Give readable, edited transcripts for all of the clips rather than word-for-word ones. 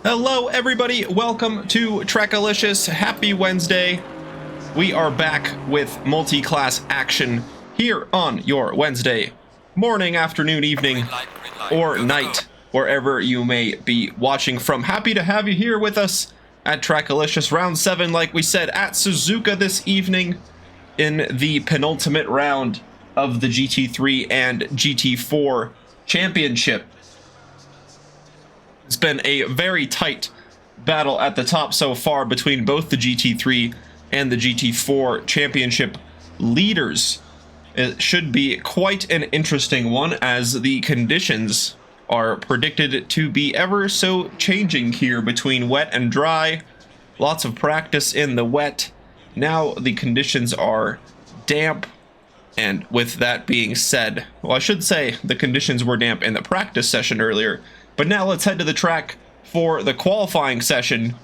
Hello everybody, welcome to Trackalicious. Happy Wednesday. We are back with multi-class action here on your Wednesday morning, afternoon, evening, or night, wherever you may be watching from. Happy to have you here with us at Trackalicious. Round 7, like we said, at Suzuka this evening in the penultimate round of the GT3 and GT4 championship. It's been a very tight battle at the top so far between both the GT3 and the GT4 championship leaders. It should be quite an interesting one, as the conditions are predicted to be ever so changing here between wet and dry. Lots of practice in the wet. Now the conditions are damp. And with that being said, well, I should say the conditions were damp in the practice session earlier. But now let's head to the track for the qualifying session,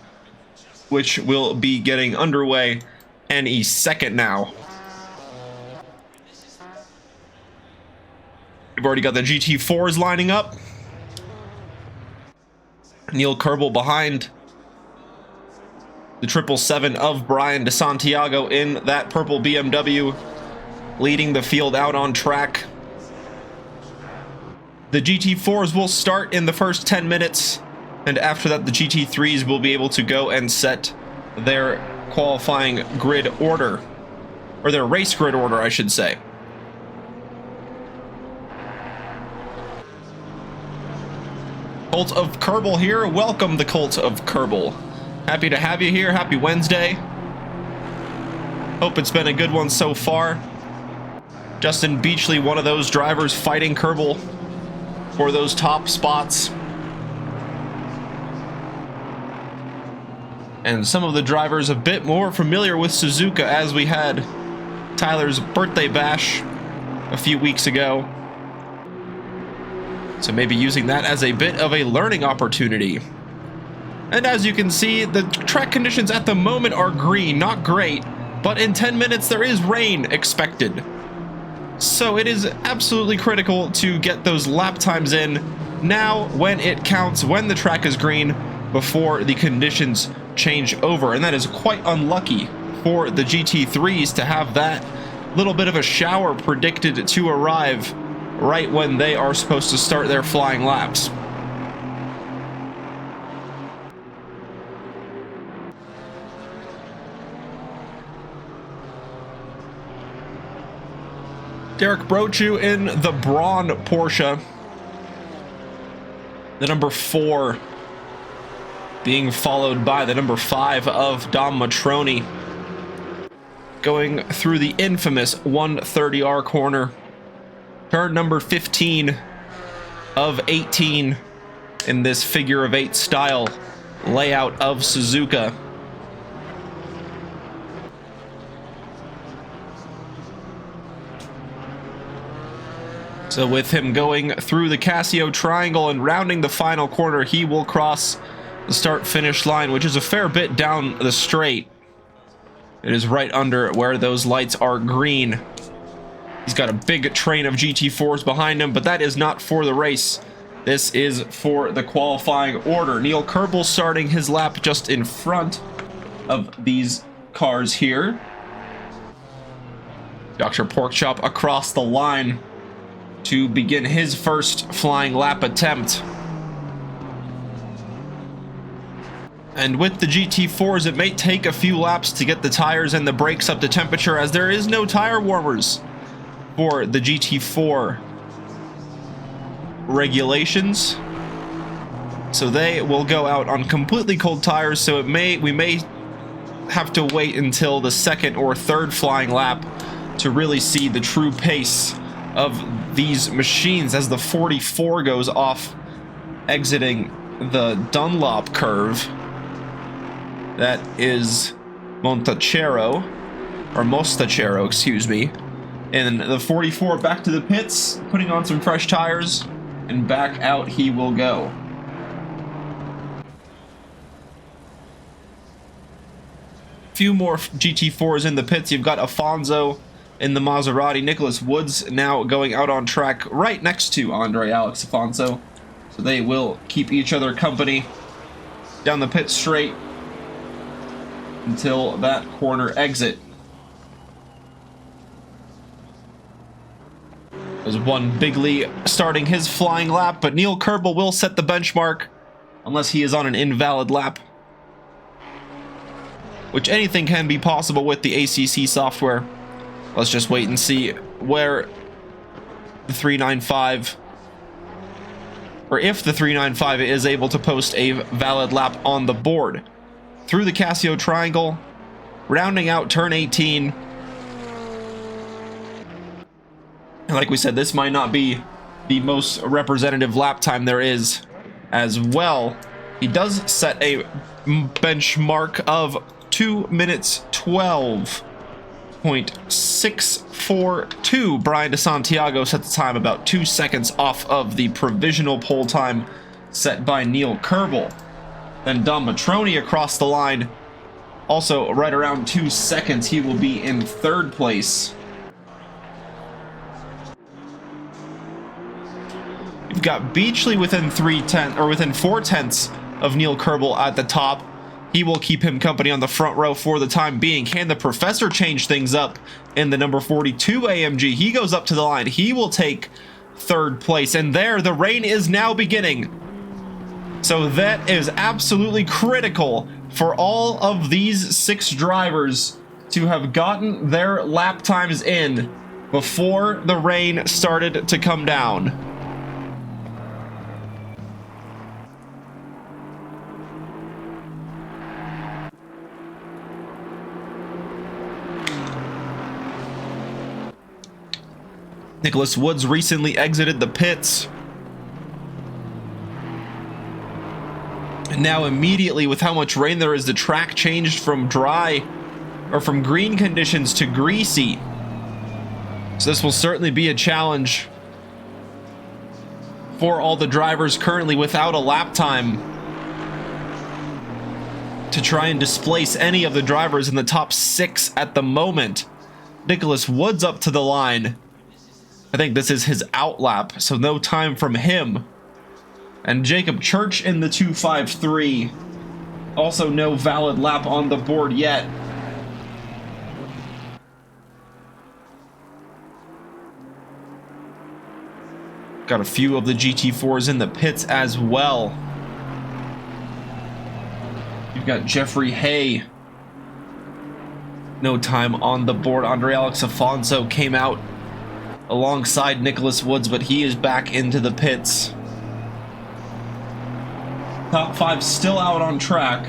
which will be getting underway any second now. We've already got the GT4s lining up. Neil Kerbel behind the 777 of Brian DeSantiago in that purple BMW, leading the field out on track. The GT4s will start in the first 10 minutes, and after that the GT3s will be able to go and set their qualifying grid order, or their race grid order, I should say. Cult of Kerbel here. Welcome, the Cult of Kerbel. Happy to have you here. Happy Wednesday. Hope it's been a good one so far. Justin Beachley, one of those drivers fighting Kerbel for those top spots. And some of the drivers a bit more familiar with Suzuka, as we had Tyler's birthday bash a few weeks ago. So maybe using that as a bit of a learning opportunity. And as you can see, the track conditions at the moment are green, not great, but in 10 minutes there is rain expected. So it is absolutely critical to get those lap times in now when it counts, when the track is green, before the conditions change over. And that is quite unlucky for the GT3s to have that little bit of a shower predicted to arrive right when they are supposed to start their flying laps. Derek Brochu in the Braun Porsche. The number 4 being followed by the number 5 of Dom Matroni. Going through the infamous 130R corner. Turn number 15 of 18 in this figure of 8 style layout of Suzuka. So with him going through the Casio triangle and rounding the final corner, he will cross the start-finish line, which is a fair bit down the straight. It is right under where those lights are green. He's got a big train of GT4s behind him, but that is not for the race. This is for the qualifying order. Neil Kerbel starting his lap just in front of these cars here. Dr. Porkchop across the line to begin his first flying lap attempt. And with the GT4s, it may take a few laps to get the tires and the brakes up to temperature, as there is no tire warmers for the GT4 regulations. So they will go out on completely cold tires, so we may have to wait until the second or third flying lap to really see the true pace of these machines as the 44 goes off, exiting the Dunlop curve. That is Montachero, or Mostachero, excuse me. And the 44 back to the pits, putting on some fresh tires, and back out he will go. Few more GT4s in the pits. You've got Afonso in the Maserati. Nicholas Woods now going out on track right next to Andre Alex Afonso. So they will keep each other company down the pit straight until that corner exit. There's one Bigley starting his flying lap, but Neil Kerbel will set the benchmark unless he is on an invalid lap, which anything can be possible with the ACC software. Let's just wait and see where the 395, or if the 395 is able to post a valid lap on the board. Through the Casio triangle, rounding out turn 18. And like we said, this might not be the most representative lap time there is as well. He does set a benchmark of 2 minutes 12.642. Brian DeSantiago set the time about 2 seconds off of the provisional pole time set by Neil Kerbel. Then Dom Matroni across the line, also right around 2 seconds. He will be in third place. You've got Beachley within 4/10 of Neil Kerbel at the top. He will keep him company on the front row for the time being. Can the Professor change things up in the number 42 AMG? He goes up to the line. He will take third place. And there, the rain is now beginning. So that is absolutely critical for all of these 6 drivers to have gotten their lap times in before the rain started to come down. Nicholas Woods recently exited the pits. And now immediately, with how much rain there is, the track changed from dry, or from green conditions to greasy. So this will certainly be a challenge for all the drivers currently without a lap time to try and displace any of the drivers in the top 6 at the moment. Nicholas Woods up to the line. I think this is his out lap, so no time from him. And Jacob Church in the 253. Also no valid lap on the board yet. Got a few of the GT4s in the pits as well. You've got Jeffrey Hay. No time on the board. Andre Alex Afonso came out alongside Nicholas Woods, but he is back into the pits. Top 5 still out on track.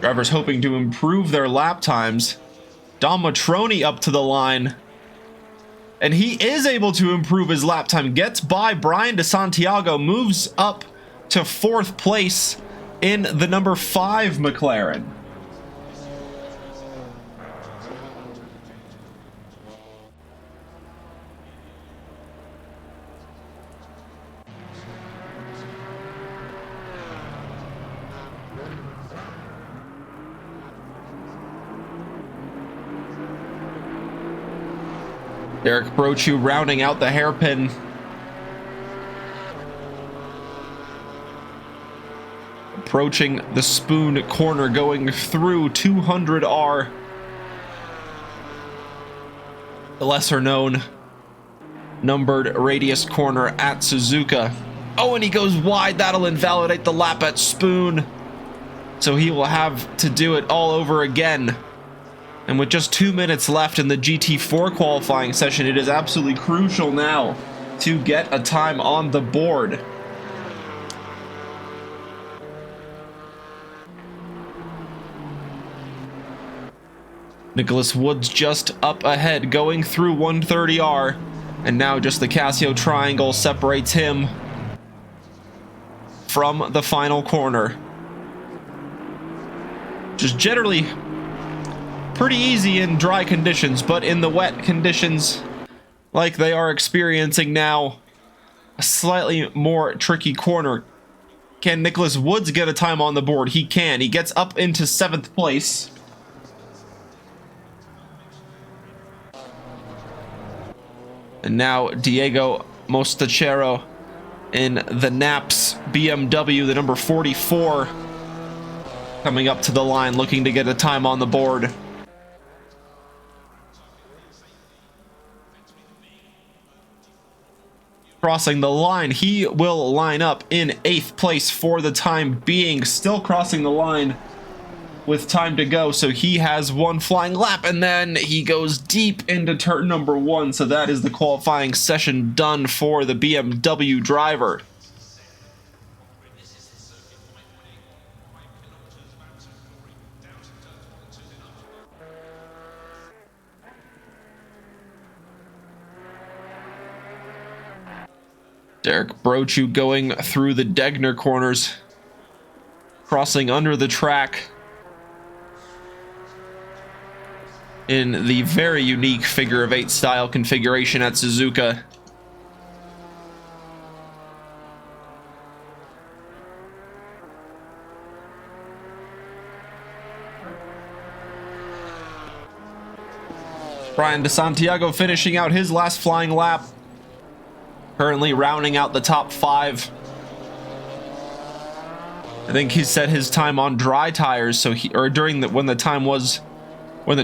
Drivers hoping to improve their lap times. Dom Matroni up to the line. And he is able to improve his lap time. Gets by Brian DeSantiago. Moves up to 4th place in the number 5 McLaren. Derek Brochu rounding out the hairpin. Approaching the Spoon corner, going through 200R. The lesser known numbered radius corner at Suzuka. Oh, and he goes wide. That'll invalidate the lap at Spoon. So he will have to do it all over again. And with just 2 minutes left in the GT4 qualifying session, it is absolutely crucial now to get a time on the board. Nicholas Woods just up ahead, going through 130R. And now just the Casio triangle separates him from the final corner. Just generally pretty easy in dry conditions, but in the wet conditions like they are experiencing now, a slightly more tricky corner. Can Nicholas Woods get a time on the board? He can. He gets up into 7th place. And now Diego Mostachero in the Naps BMW, the number 44, coming up to the line, looking to get a time on the board. Crossing the line, he will line up in 8th place for the time being, still crossing the line with time to go, so he has one flying lap, and then he goes deep into turn number 1, so that is the qualifying session done for the BMW driver. Derek Brochu going through the Degner corners, crossing under the track in the very unique figure of 8 style configuration at Suzuka. Brian DeSantiago finishing out his last flying lap, currently rounding out the top 5. I think he set his time on dry tires, so when the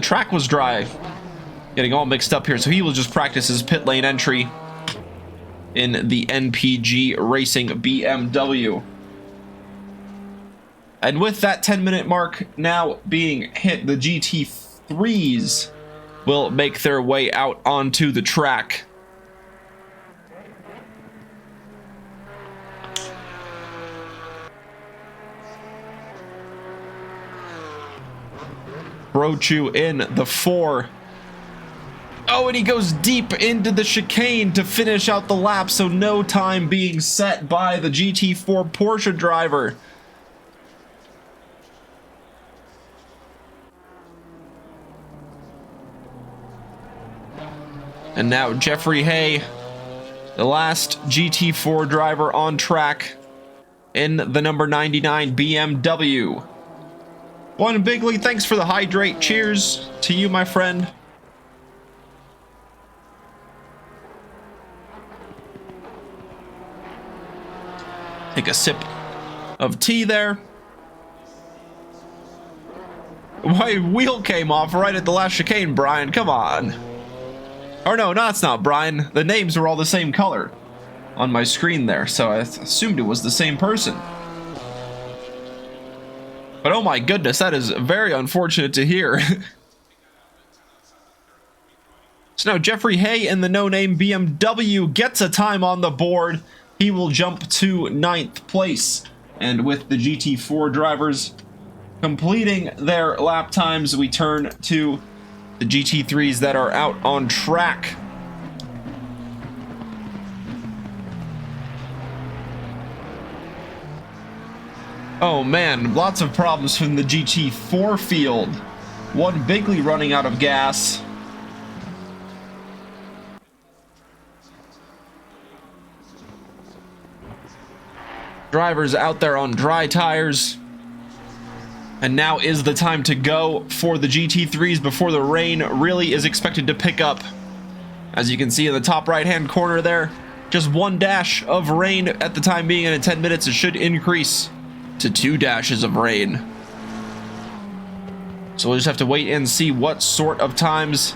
track was dry, getting all mixed up here, so he will just practice his pit lane entry in the NPG Racing BMW. And with that 10-minute mark now being hit, the GT3s will make their way out onto the track. Brochu in the 4. Oh, and he goes deep into the chicane to finish out the lap, so no time being set by the GT4 Porsche driver. And now Jeffrey Hay, the last GT4 driver on track in the number 99 BMW. One Bigley, thanks for the hydrate. Cheers to you, my friend. Take a sip of tea there. My wheel came off right at the last chicane, Brian. Come on. Or no, that's not Brian. The names were all the same color on my screen there, so I assumed it was the same person. But oh my goodness, that is very unfortunate to hear. So now Jeffrey Hay in the no-name BMW gets a time on the board. He will jump to 9th place. And with the GT4 drivers completing their lap times, we turn to the GT3s that are out on track. Oh man, lots of problems from the GT4 field. One Bigley running out of gas. Drivers out there on dry tires. And now is the time to go for the GT3s before the rain really is expected to pick up. As you can see in the top right-hand corner there, just 1 dash of rain at the time being, and in 10 minutes it should increase to 2 dashes of rain. So we'll just have to wait and see what sort of times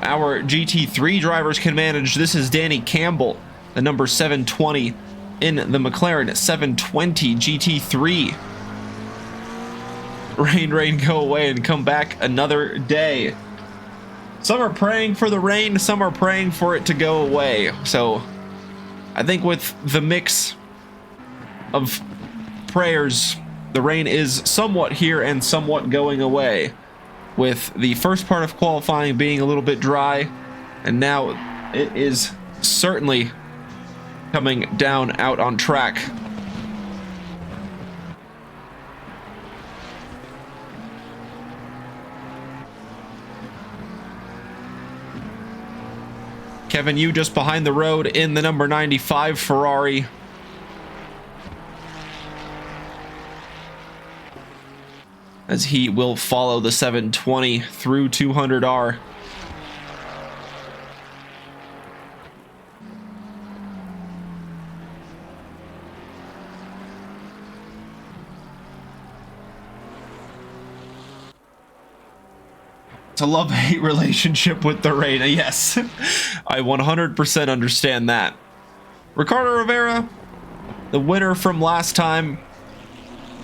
our GT3 drivers can manage. This is Danny Campbell, the number 720 in the McLaren 720 GT3. Rain, rain, go away and come back another day. Some are praying for the rain, some are praying for it to go away. So I think with the mix of prayers, the rain is somewhat here and somewhat going away, with the first part of qualifying being a little bit dry, and now it is certainly coming down out on track. Kevin Yu just behind the road in the number 95 Ferrari. As he will follow the 720 through 200R. a love-hate relationship with the rain. Yes, I 100% understand that. Ricardo Rivera, the winner from last time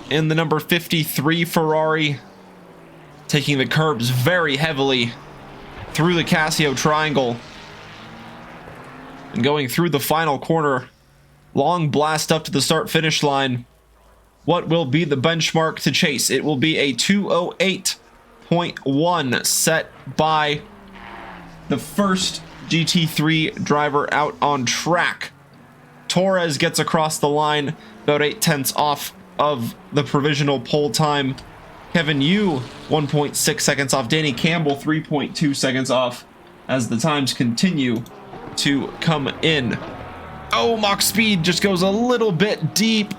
in the number 53 Ferrari, taking the curbs very heavily through the Casio triangle and going through the final corner. Long blast up to the start-finish line. What will be the benchmark to chase? It will be a 2:08.1 set by the first GT3 driver out on track. Torres gets across the line about 0.8 off of the provisional pole time. Kevin Yu 1.6 seconds off. Danny Campbell 3.2 seconds off as the times continue to come in. Oh, Mach Speed just goes a little bit deep.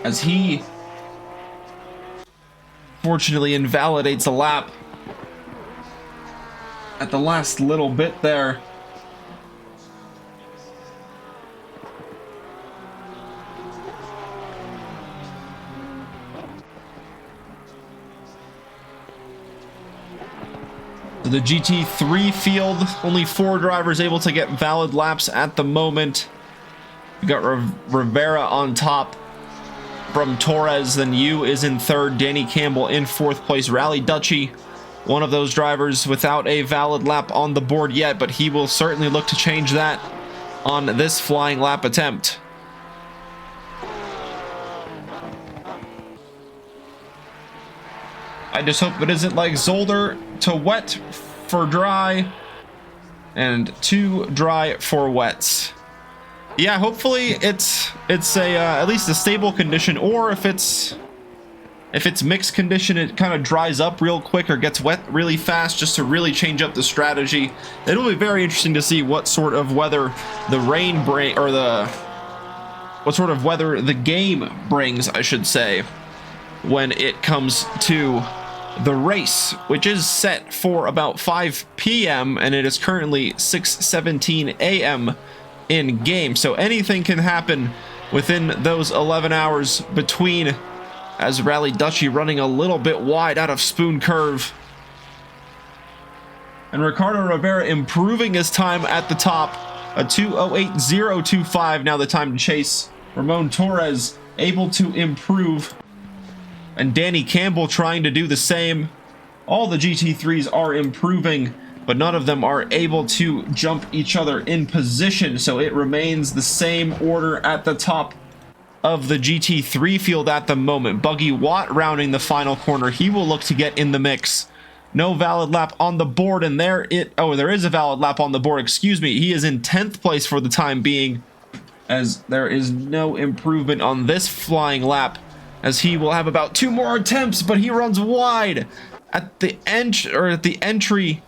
As he fortunately invalidates a lap at the last little bit there. The GT3 field, only 4 drivers able to get valid laps at the moment. We got Rivera on top from Torres, then Yu is in 3rd, Danny Campbell in 4th place. Rally Dutchy, one of those drivers without a valid lap on the board yet, but he will certainly look to change that on this flying lap attempt. I just hope it isn't like Zolder to wet for dry and too dry for wets. Yeah, hopefully it's a at least a stable condition, or if it's mixed condition, it kind of dries up real quick or gets wet really fast, just to really change up the strategy. It'll be very interesting to see what sort of weather the rain bring, or what sort of weather the game brings, I should say, when it comes to the race, which is set for about 5 p.m. and it is currently 6:17 a.m. in game, so anything can happen within those 11 hours between, as Rally Dutchy running a little bit wide out of Spoon Curve, and Ricardo Rivera improving his time at the top, a 2:08.025 now the time to chase. Ramon Torres able to improve, and Danny Campbell trying to do the same. All the GT3s are improving, but none of them are able to jump each other in position, so it remains the same order at the top of the GT3 field at the moment. Buggy Watt rounding the final corner. He will look to get in the mix. No valid lap on the board, and there is a valid lap on the board, excuse me. He is in 10th place for the time being, as there is no improvement on this flying lap, as he will have about 2 more attempts, but he runs wide at the entry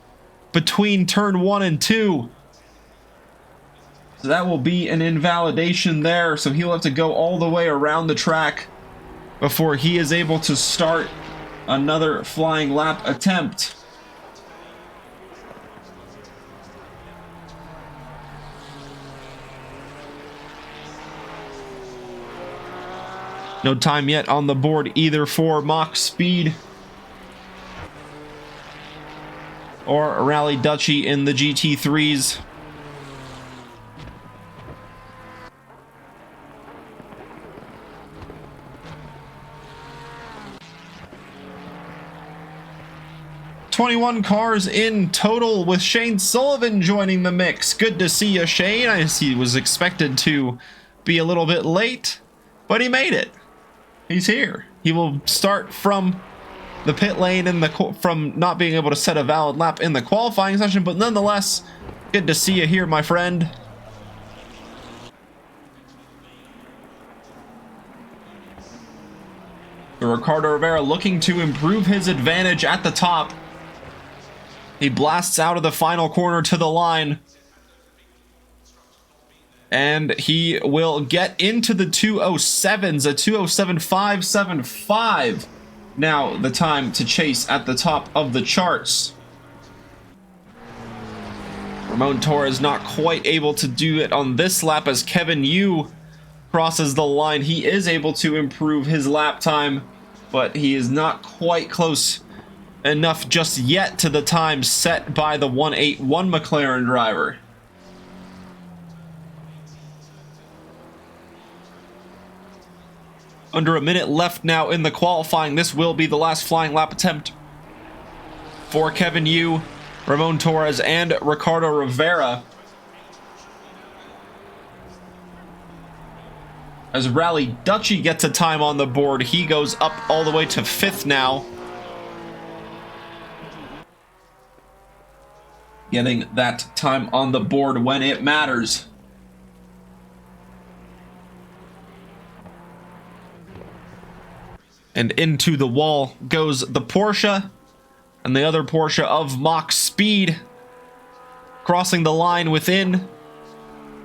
between turn 1 and 2. So that will be an invalidation there, so he'll have to go all the way around the track before he is able to start another flying lap attempt. No time yet on the board either for Mach Speed or Rally Dutchy in the GT3s. $21 cars in total, with Shane Sullivan joining the mix. Good to see you, Shane. I see he was expected to be a little bit late, but he made it. He's here. He will start from the pit lane from not being able to set a valid lap in the qualifying session, but nonetheless, good to see you here, my friend. Ricardo Rivera looking to improve his advantage at the top. He blasts out of the final corner to the line, and he will get into the 207s, a 207.575. Now the time to chase at the top of the charts. Ramon Torres not quite able to do it on this lap, as Kevin Yu crosses the line. He is able to improve his lap time, but he is not quite close enough just yet to the time set by the 181 McLaren driver. Under a minute left now in the qualifying. This will be the last flying lap attempt for Kevin Yu, Ramon Torres, and Ricardo Rivera. As Rally Dutchy gets a time on the board, he goes up all the way to 5th now. Getting that time on the board when it matters. And into the wall goes the Porsche, and the other Porsche of Mach speed, crossing the line within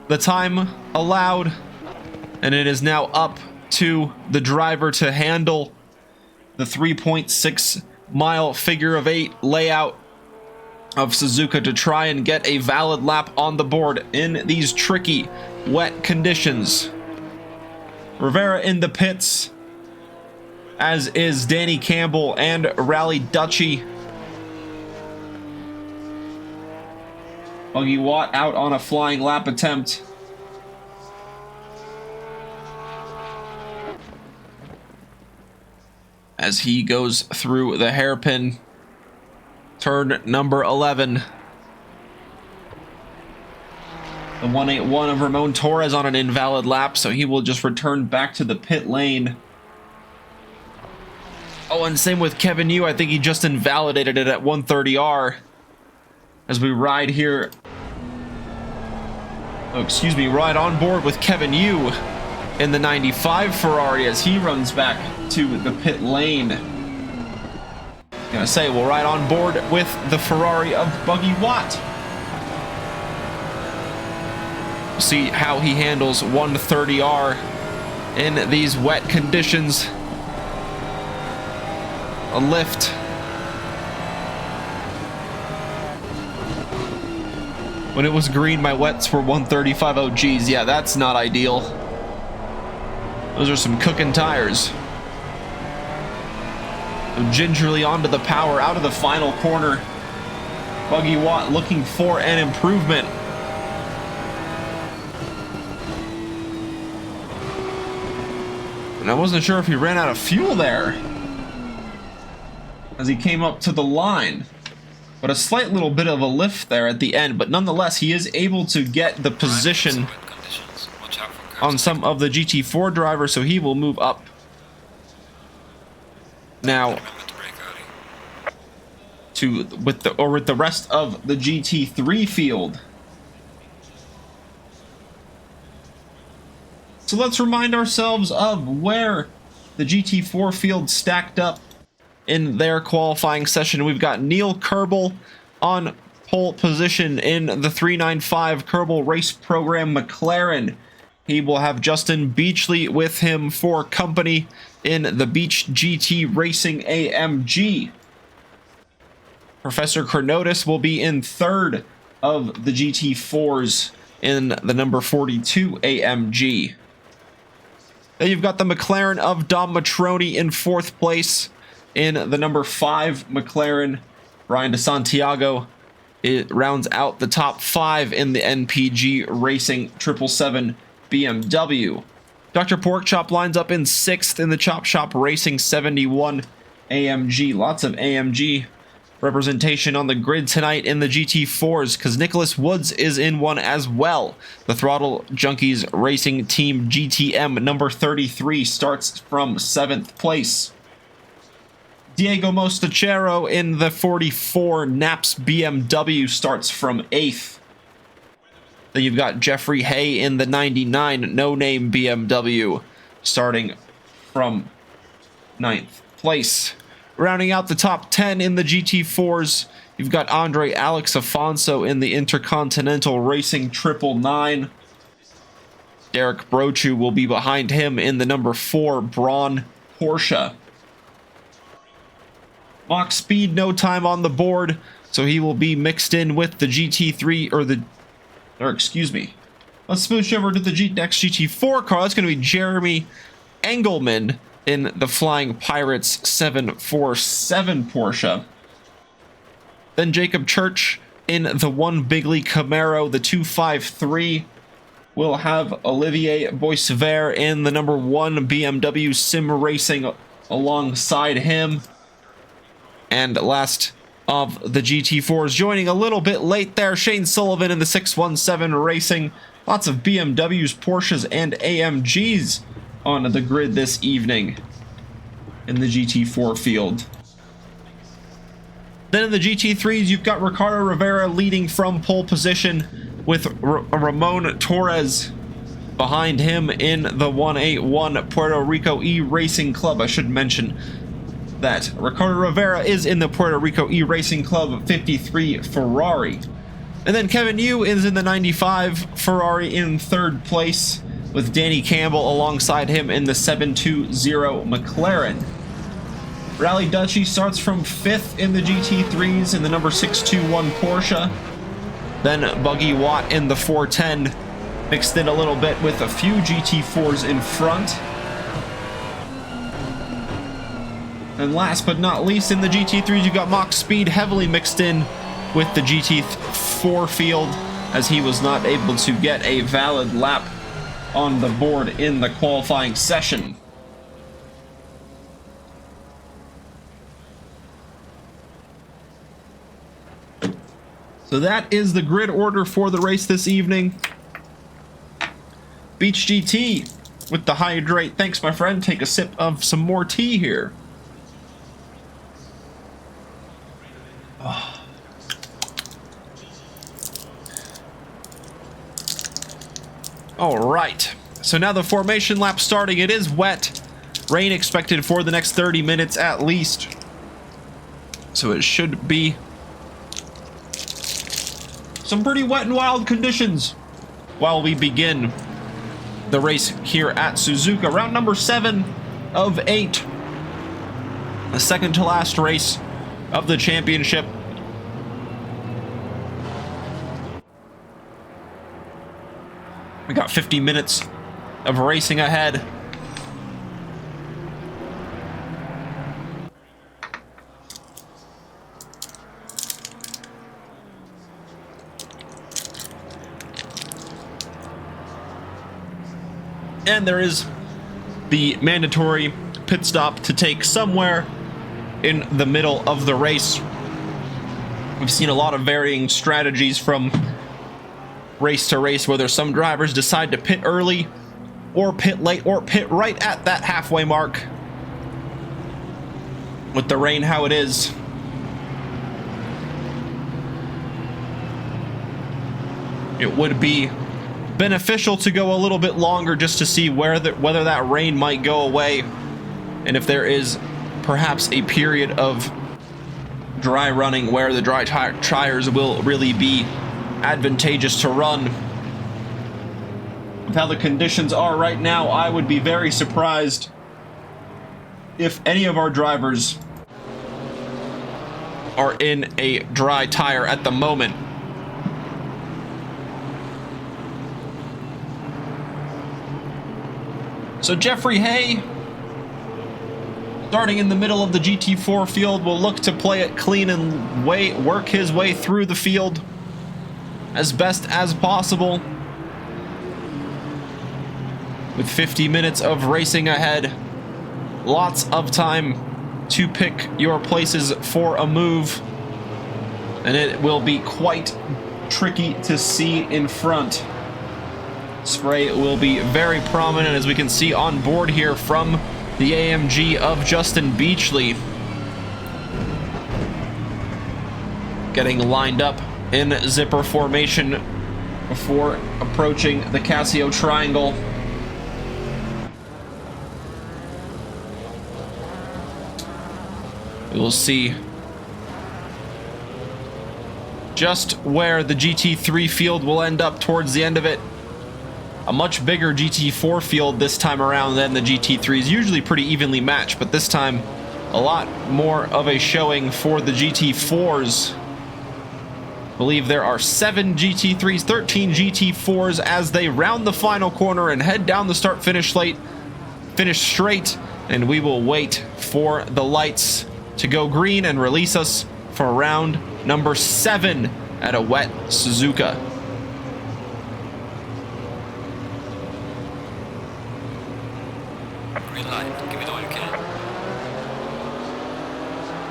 the time allowed. And it is now up to the driver to handle the 3.6 mile figure of 8 layout of Suzuka to try and get a valid lap on the board in these tricky, wet conditions. Rivera in the pits, as is Danny Campbell and Rally Dutchy. Buggy Watt out on a flying lap attempt. As he goes through the hairpin, turn number 11. The 181 of Ramon Torres on an invalid lap, so he will just return back to the pit lane. Oh, and same with Kevin Yu. I think he just invalidated it at 130R. As we ride here. Oh, excuse me, ride on board with Kevin Yu in the 95 Ferrari as he runs back to the pit lane. Gonna say we'll ride on board with the Ferrari of Buggy Watt. See how he handles 130R in these wet conditions. A lift. When it was green, my wets were 135. Oh geez, yeah, that's not ideal. Those are some cooking tires. So gingerly onto the power, out of the final corner. Buggy Watt looking for an improvement. And I wasn't sure if he ran out of fuel there as he came up to the line. But a slight little bit of a lift there at the end, but nonetheless he is able to get the position on some of the GT4 drivers, so he will move up now to with the rest of the GT3 field. So let's remind ourselves of where the GT4 field stacked up in their qualifying session. We've got Neil Kerbel on pole position in the 395 Kerbel Race Program McLaren. He will have Justin Beachley with him for company in the Beach GT Racing AMG. Professor Chronotis will be in third of the GT4s in the number 42 AMG. Then you've got the McLaren of Dom Matroni in fourth place. In the number 5 McLaren, Brian DeSantiago, it rounds out the top 5 in the NPG Racing 777 BMW. Dr. Porkchop lines up in 6th in the Chop Shop Racing 71 AMG. Lots of AMG representation on the grid tonight in the GT4s, because Nicholas Woods is in one as well. The Throttle Junkies Racing Team GTM number 33 starts from 7th place. Diego Mostachero in the 44 Naps BMW starts from 8th. Then you've got Jeffrey Hay in the 99 No Name BMW starting from 9th place. Rounding out the top 10 in the GT4s, you've got Andre Alex Afonso in the Intercontinental Racing 999. Derek Brochu will be behind him in the number 4 Braun Porsche. Mach speed, no time on the board, so he will be mixed in with the GT3, Let's smooch over to the next GT4 car. That's going to be Jeremy Engelmann in the Flying Pirates 747 Porsche. Then Jacob Church in the One Bigly Camaro, the 253. We'll have Olivier Boissevaire in the number 1 BMW Sim Racing alongside him. And last of the GT4s, joining a little bit late there, Shane Sullivan in the 617 Racing. Lots of BMWs, Porsches, and AMGs on the grid this evening in the GT4 field. Then in the GT3s, you've got Ricardo Rivera leading from pole position with Ramon Torres behind him in the 181 Puerto Rico E-Racing Club. I should mention that Ricardo Rivera is in the Puerto Rico E-Racing Club 53 Ferrari. And then Kevin Yu is in the 95 Ferrari in third place, with Danny Campbell alongside him in the 720 McLaren. Rally Dutchy starts from 5th in the GT3s in the number 621 Porsche. Then Buggy Watt in the 410, mixed in a little bit with a few GT4s in front. And last but not least, in the GT3s, you've got Mach Speed heavily mixed in with the GT4 field, as he was not able to get a valid lap on the board in the qualifying session. So that is the grid order for the race this evening. Beach GT with the hydrate. Thanks, my friend. Take a sip of some more tea here. Oh. All right. So now the formation lap starting. It is wet. Rain expected for the next 30 minutes at least. So it should be some pretty wet and wild conditions while we begin the race here at Suzuka. Round number 7 of 8. The second to last race of the championship. We got 50 minutes of racing ahead. And there is the mandatory pit stop to take somewhere in the middle of the race. We've seen a lot of varying strategies from race to race, whether some drivers decide to pit early or pit late or pit right at that halfway mark. With the rain how it is, it would be beneficial to go a little bit longer just to see whether that rain might go away, and if there is perhaps a period of dry running where the dry tires will really be advantageous to run. With how the conditions are right now, I would be very surprised if any of our drivers are in a dry tire at the moment. So Jeffrey Hay, starting in the middle of the GT4 field, will look to play it clean and work his way through the field as best as possible. With 50 minutes of racing ahead, lots of time to pick your places for a move, and it will be quite tricky to see in front. Spray will be very prominent, as we can see on board here from the AMG of Justin Beachley. Getting lined up in zipper formation before approaching the Casio Triangle. We will see just where the GT3 field will end up towards the end of it. A much bigger GT4 field this time around than the GT3s, usually pretty evenly matched, but this time a lot more of a showing for the GT4s. believe there are 7 GT3s, 13 GT4s as they round the final corner and head down the start-finish straight, and we will wait for the lights to go green and release us for round number 7 at a wet Suzuka. Green light, give me the one you can.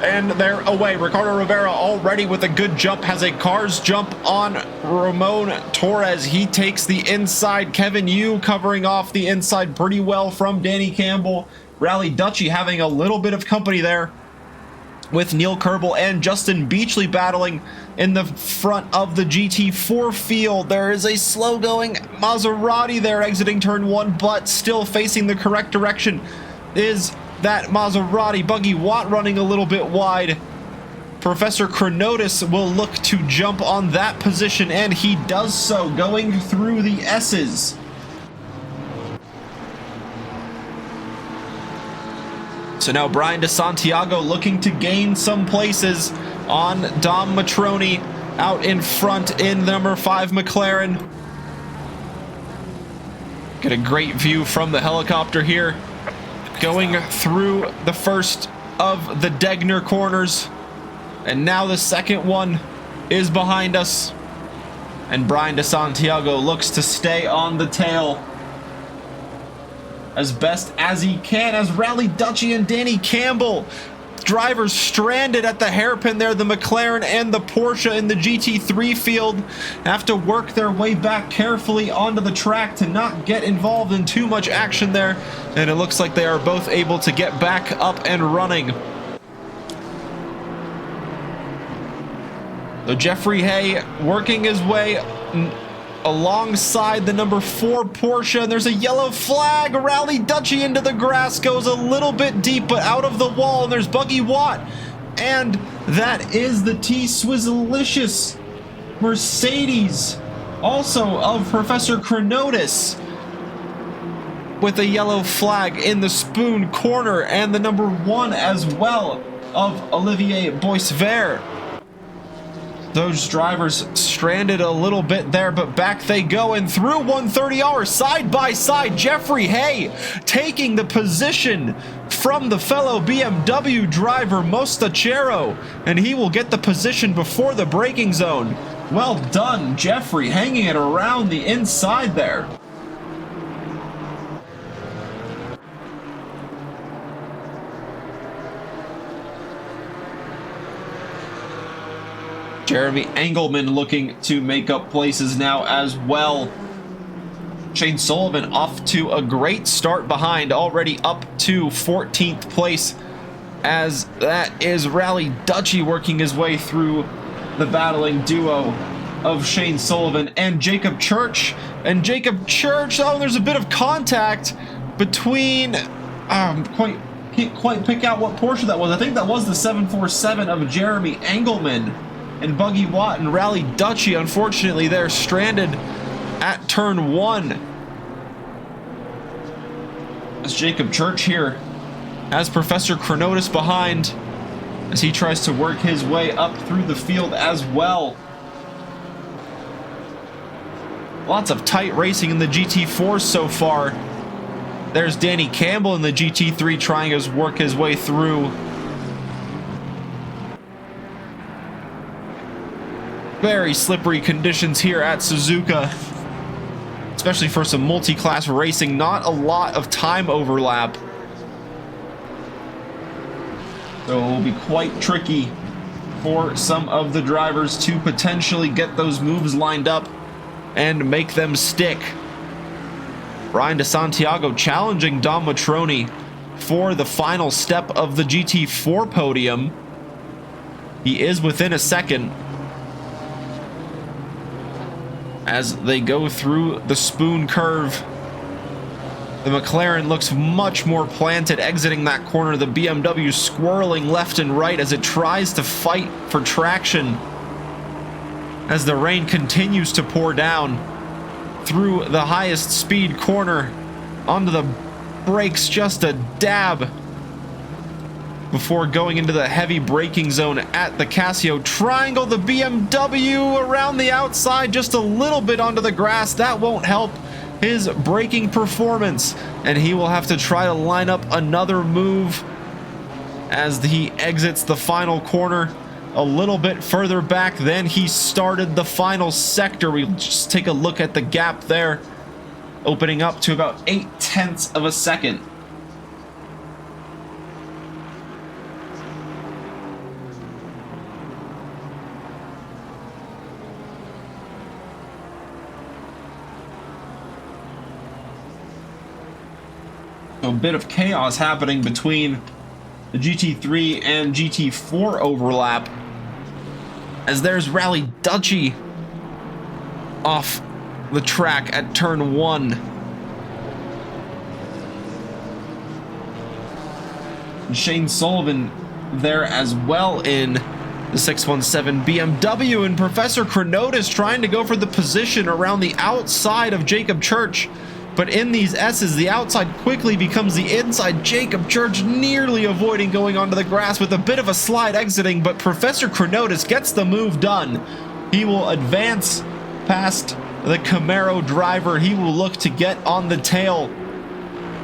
And they're away. Ricardo Rivera already with a good jump, has a car's jump on Ramon Torres. He takes the inside. Kevin Yu covering off the inside pretty well from Danny Campbell. Rally Dutchy having a little bit of company there with Neil Kerbel and Justin Beachley battling in the front of the GT4 field. There is a slow-going Maserati there exiting turn 1, but still facing the correct direction is that Maserati. Buggy Watt running a little bit wide. Professor Chronotis will look to jump on that position, and he does so, going through the S's. So now Brian DeSantiago looking to gain some places on Dom Matroni out in front in the number 5 McLaren. Get a great view from the helicopter here. Going through the first of the Degner corners, and now the second one is behind us, and Brian DeSantiago looks to stay on the tail as best as he can, as Rally Dutchy and Danny Campbell, drivers stranded at the hairpin there. The McLaren and the Porsche in the GT3 field have to work their way back carefully onto the track to not get involved in too much action there, and it looks like they are both able to get back up and running. So Jeffrey Hay working his way alongside the number 4 Porsche, and there's a yellow flag. Rally Dutchy into the grass, goes a little bit deep but out of the wall, and there's Buggy Watt, and that is the T-Swizzlicious Mercedes, also of Professor Chronotis, with a yellow flag in the spoon corner, and the number 1 as well of Olivier Boisvert. Those drivers stranded a little bit there, but back they go, and through 130R side by side, Jeffrey Hay taking the position from the fellow BMW driver Mostachero, and he will get the position before the braking zone. Well done, Jeffrey, hanging it around the inside there. Jeremy Engelman looking to make up places now as well. Shane Sullivan off to a great start behind, already up to 14th place, as that is Rally Dutchy working his way through the battling duo of Shane Sullivan and Jacob Church. And Jacob Church, oh, there's a bit of contact between, can't quite pick out what Porsche that was. I think that was the 747 of Jeremy Engelman and Buggy Watt and Rally Dutchy. Unfortunately, they're stranded at turn 1. As Jacob Church here has Professor Chronotis behind as he tries to work his way up through the field as well. Lots of tight racing in the GT4 so far. There's Danny Campbell in the GT3 trying to work his way through. Very slippery conditions here at Suzuka, especially for some multi-class racing. Not a lot of time overlap, so it will be quite tricky for some of the drivers to potentially get those moves lined up and make them stick. Brian DeSantiago challenging Dom Matroni for the final step of the GT4 podium. He is within a second as they go through the spoon curve. The McLaren looks much more planted exiting that corner. The BMW squirreling left and right as it tries to fight for traction as the rain continues to pour down through the highest speed corner onto the brakes, just a dab before going into the heavy braking zone at the Casio Triangle. The BMW around the outside, just a little bit onto the grass. That won't help his braking performance, and he will have to try to line up another move as he exits the final corner a little bit further back than he started the final sector. We'll just take a look at the gap there, opening up to about 0.8 of a second. A bit of chaos happening between the GT3 and GT4 overlap, as there's Rally Dutchy off the track at turn 1. And Shane Sullivan there as well in the 617 BMW, and Professor Chronotis trying to go for the position around the outside of Jacob Church. But in these S's, the outside quickly becomes the inside. Jacob Church nearly avoiding going onto the grass with a bit of a slide exiting, but Professor Chronotis gets the move done. He will advance past the Camaro driver. He will look to get on the tail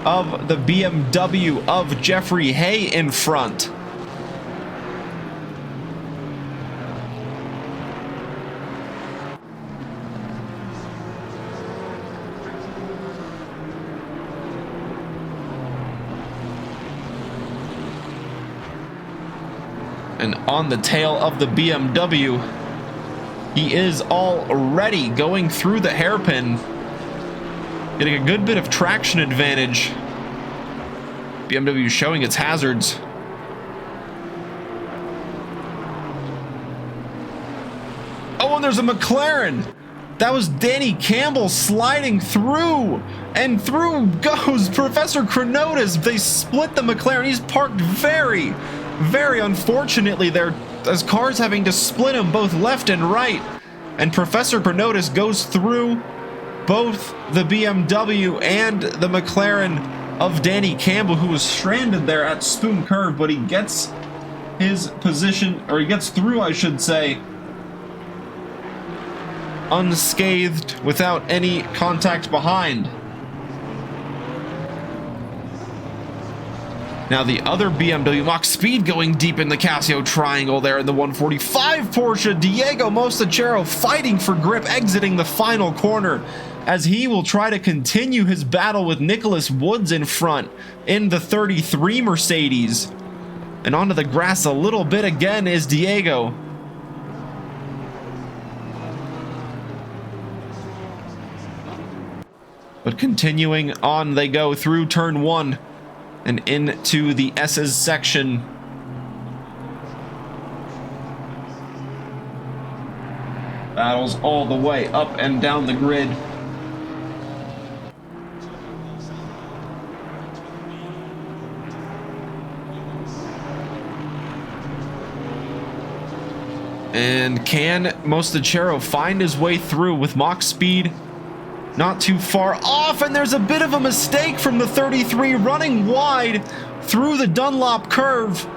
of the BMW of Jeffrey Hay in front. And on the tail of the BMW, he is already going through the hairpin, getting a good bit of traction advantage. BMW showing its hazards. Oh, and there's a McLaren. That was Danny Campbell sliding through, and through goes Professor Chronotis. They split the McLaren. He's parked very unfortunately there, as cars having to split him both left and right, and Professor Chronotis goes through both the BMW and the McLaren of Danny Campbell, who was stranded there at Spoon Curve, but he gets his position, or he gets through, I should say, unscathed, without any contact behind. Now the other BMW, Mach Speed, going deep in the Casio Triangle there in the 145 Porsche. Diego Mostachero fighting for grip, exiting the final corner, as he will try to continue his battle with Nicholas Woods in front in the 33 Mercedes. And onto the grass a little bit again is Diego. But continuing on they go through turn 1 and into the S's section. Battles all the way up and down the grid. And can Mostachero find his way through with Mach Speed not too far off? And there's a bit of a mistake from the 33 running wide through the Dunlop curve.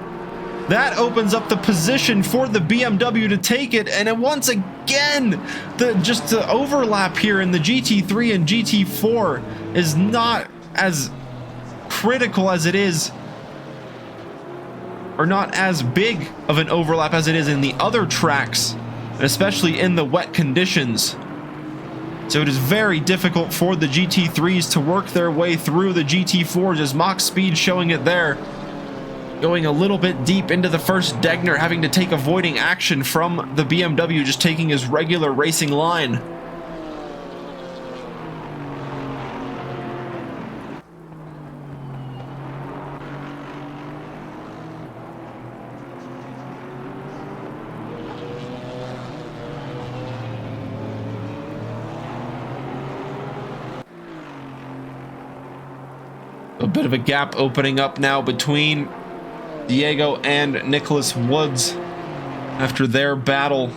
That opens up the position for the BMW to take it, and then once again, the overlap here in the GT3 and GT4 is not as critical as it is, or not as big of an overlap as it is in the other tracks, especially in the wet conditions. So it is very difficult for the GT3s to work their way through the GT4s, as Mach Speed showing it there. Going a little bit deep into the first Degner, having to take avoiding action from the BMW, just taking his regular racing line. A bit of a gap opening up now between Diego and Nicholas Woods after their battle.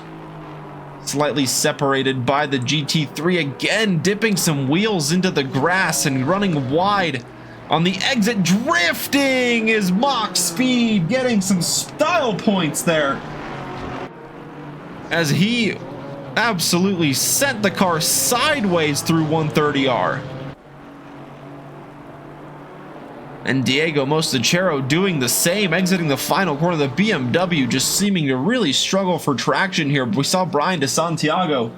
Slightly separated by the GT3, again dipping some wheels into the grass and running wide On the exit, drifting is Mach Speed, getting some style points there, as he absolutely sent the car sideways through 130R. And Diego Mostachero doing the same, exiting the final corner. The BMW just seeming to really struggle for traction here. We saw Brian DeSantiago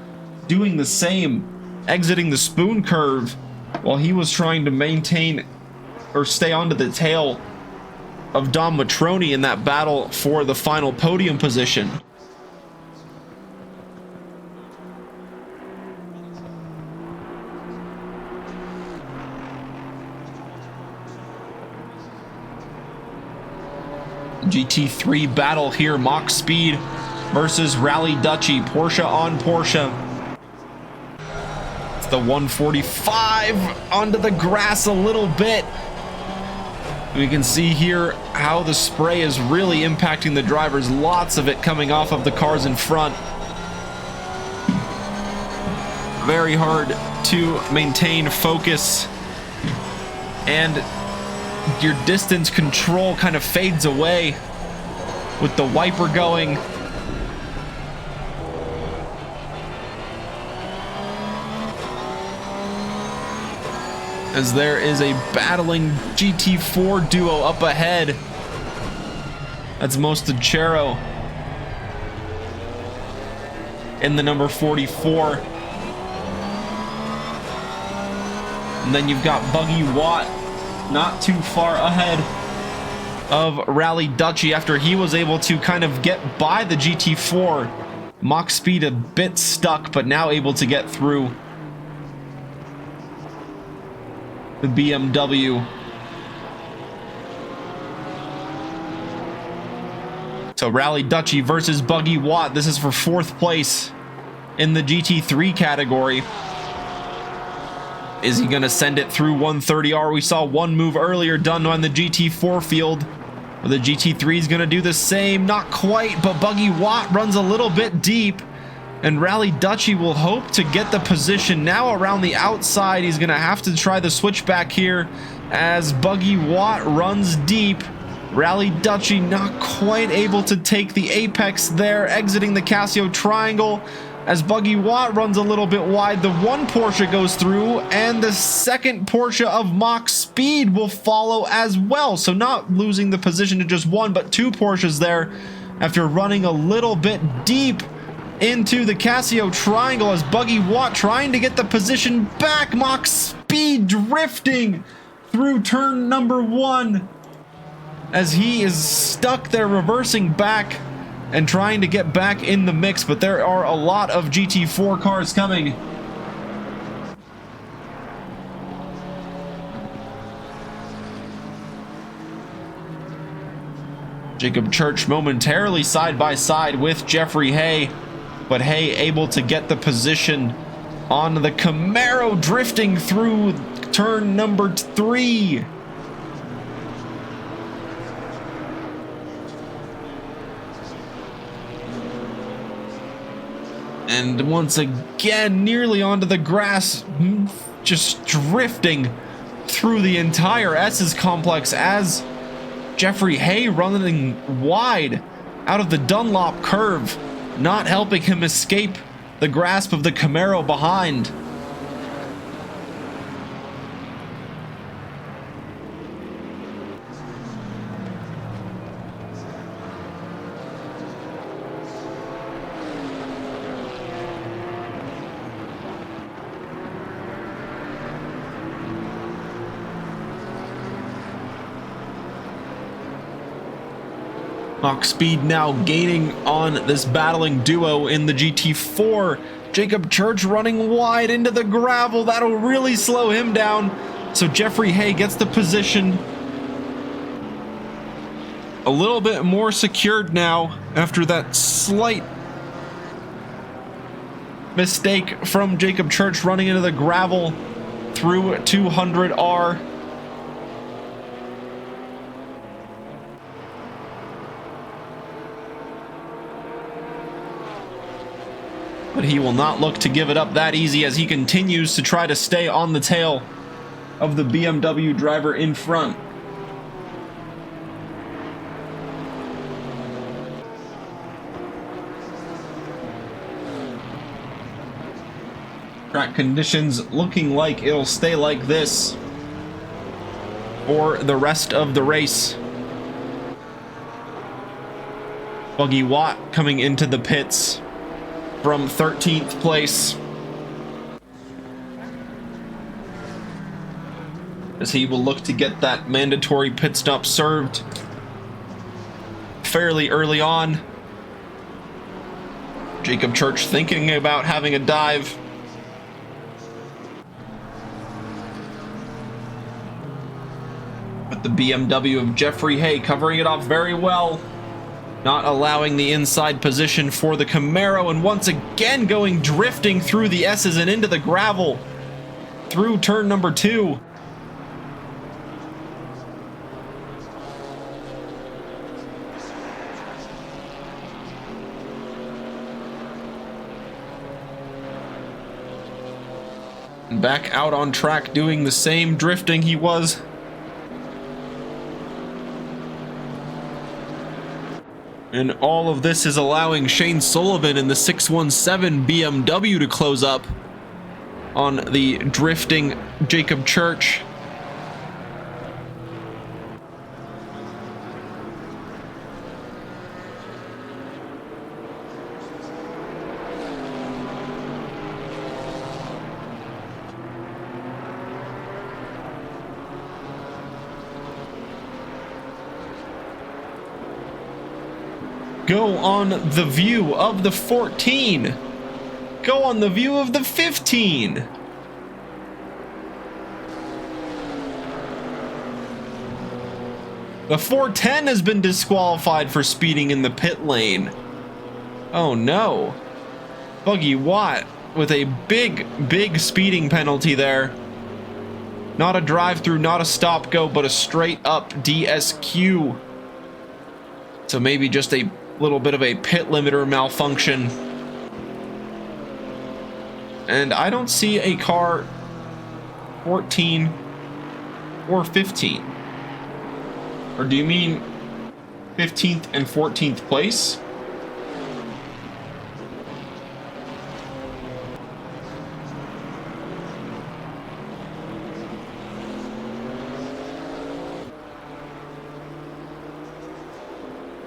doing the same, exiting the spoon curve while he was trying to maintain or stay onto the tail of Dom Matroni in that battle for the final podium position. GT3 battle here, Mach Speed versus Rally Dutchy, Porsche on Porsche. It's the 145 onto the grass a little bit. We can see here how the spray is really impacting the drivers, lots of it coming off of the cars in front. Very hard to maintain focus, and your distance control kind of fades away with the wiper going. As there is a battling GT4 duo up ahead. That's Mostachero in the number 44. And then you've got Buggy Watt not too far ahead of Rally Dutchy after he was able to kind of get by the GT4. Mach Speed a bit stuck, but now able to get through the BMW. So Rally Dutchy versus Buggy Watt. This is for 4th place in the GT3 category. Is he going to send it through 130R? We saw one move earlier done on the GT4 field. Well, the GT3 is going to do the same. Not quite, but Buggy Watt runs a little bit deep. And Rally Dutchy will hope to get the position now around the outside. He's going to have to try the switchback here as Buggy Watt runs deep. Rally Dutchy not quite able to take the apex there, exiting the Casio triangle. As Buggy Watt runs a little bit wide, the one Porsche goes through, and the second Porsche of Mach Speed will follow as well. So not losing the position to just one, but two Porsches there after running a little bit deep into the Casio triangle as Buggy Watt trying to get the position back. Mach Speed drifting through turn number 1 as he is stuck there, reversing back and trying to get back in the mix, but there are a lot of GT4 cars coming. Jacob Church momentarily side by side with Jeffrey Hay, but Hay able to get the position on the Camaro, drifting through turn number 3. And once again, nearly onto the grass, just drifting through the entire S's complex as Jeffrey Hay running wide out of the Dunlop curve, not helping him escape the grasp of the Camaro behind. Mach Speed now gaining on this battling duo in the GT4. Jacob Church running wide into the gravel. That'll really slow him down. So Jeffrey Hay gets the position a little bit more secured now after that slight mistake from Jacob Church running into the gravel through 200R. But he will not look to give it up that easy as he continues to try to stay on the tail of the BMW driver in front. Track conditions looking like it'll stay like this for the rest of the race. Buggy Watt coming into the pits from 13th place, as he will look to get that mandatory pit stop served fairly early on. Jacob Church thinking about having a dive. But the BMW of Jeffrey Hay covering it off very well, not allowing the inside position for the Camaro, and once again going drifting through the S's and into the gravel through turn number 2. Back out on track doing the same drifting he was. And all of this is allowing Shane Sullivan in the 617 BMW to close up on the drifting Jacob Church. Go on the view of the 14. Go on the view of the 15. The 410 has been disqualified for speeding in the pit lane. Oh no. Buggy Watt with a big speeding penalty there. Not a drive-through, not a stop-go, but a straight-up DSQ. So maybe just a little bit of a pit limiter malfunction. And I don't see a car 14 or 15. Or do you mean 15th and 14th place?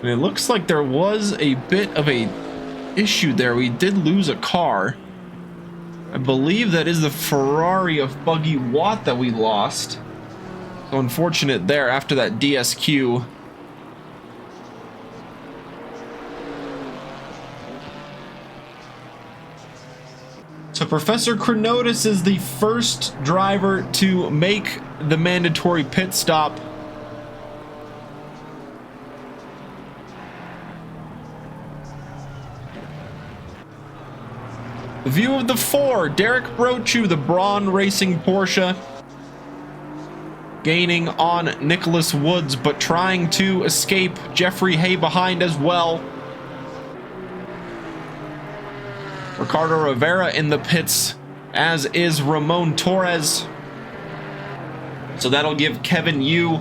And it looks like there was a bit of a issue there. We did lose a car. I believe that is the Ferrari of Buggy Watt that we lost. So unfortunate there after that DSQ. So Professor Chronotis is the first driver to make the mandatory pit stop. The view of the 4, Derek Brochu, the Braun Racing Porsche, gaining on Nicholas Woods, but trying to escape Jeffrey Hay behind as well. Ricardo Rivera in the pits, as is Ramon Torres. So that'll give Kevin Yu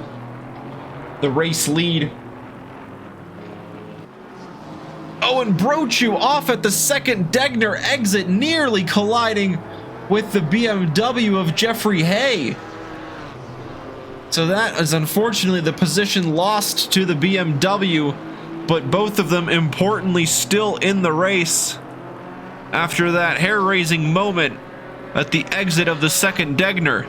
the race lead. Oh, and Brochu off at the second Degner exit, nearly colliding with the BMW of Jeffrey Hay. So that is unfortunately the position lost to the BMW, but both of them importantly still in the race after that hair-raising moment at the exit of the second Degner.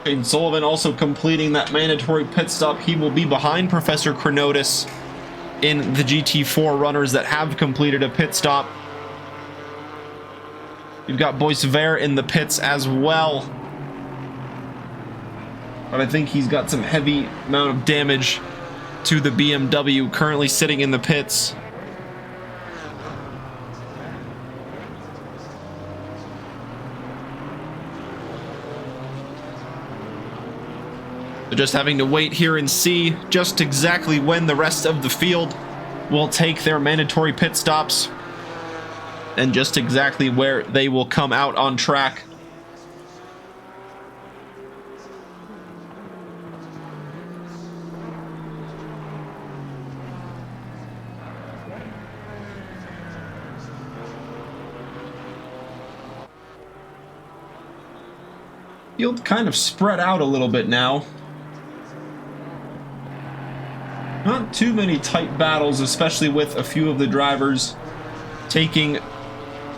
Shane Sullivan also completing that mandatory pit stop. He will be behind Professor Chronotis in the GT4 runners that have completed a pit stop. You've got Boyce Vare in the pits as well. But I think he's got some heavy amount of damage to the BMW, currently sitting in the pits. They're just having to wait here and see just exactly when the rest of the field will take their mandatory pit stops and just exactly where they will come out on track. Field kind of spread out a little bit now. Not too many tight battles, especially with a few of the drivers taking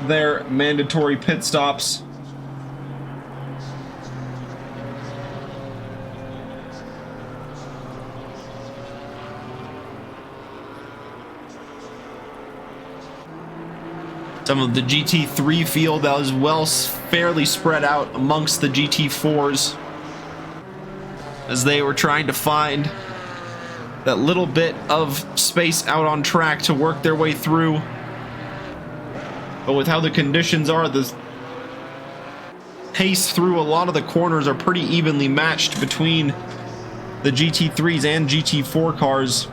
their mandatory pit stops. Some of the GT3 field as well fairly spread out amongst the GT4s as they were trying to find that little bit of space out on track to work their way through. But with how the conditions are, the pace through a lot of the corners are pretty evenly matched between the GT3s and GT4 cars.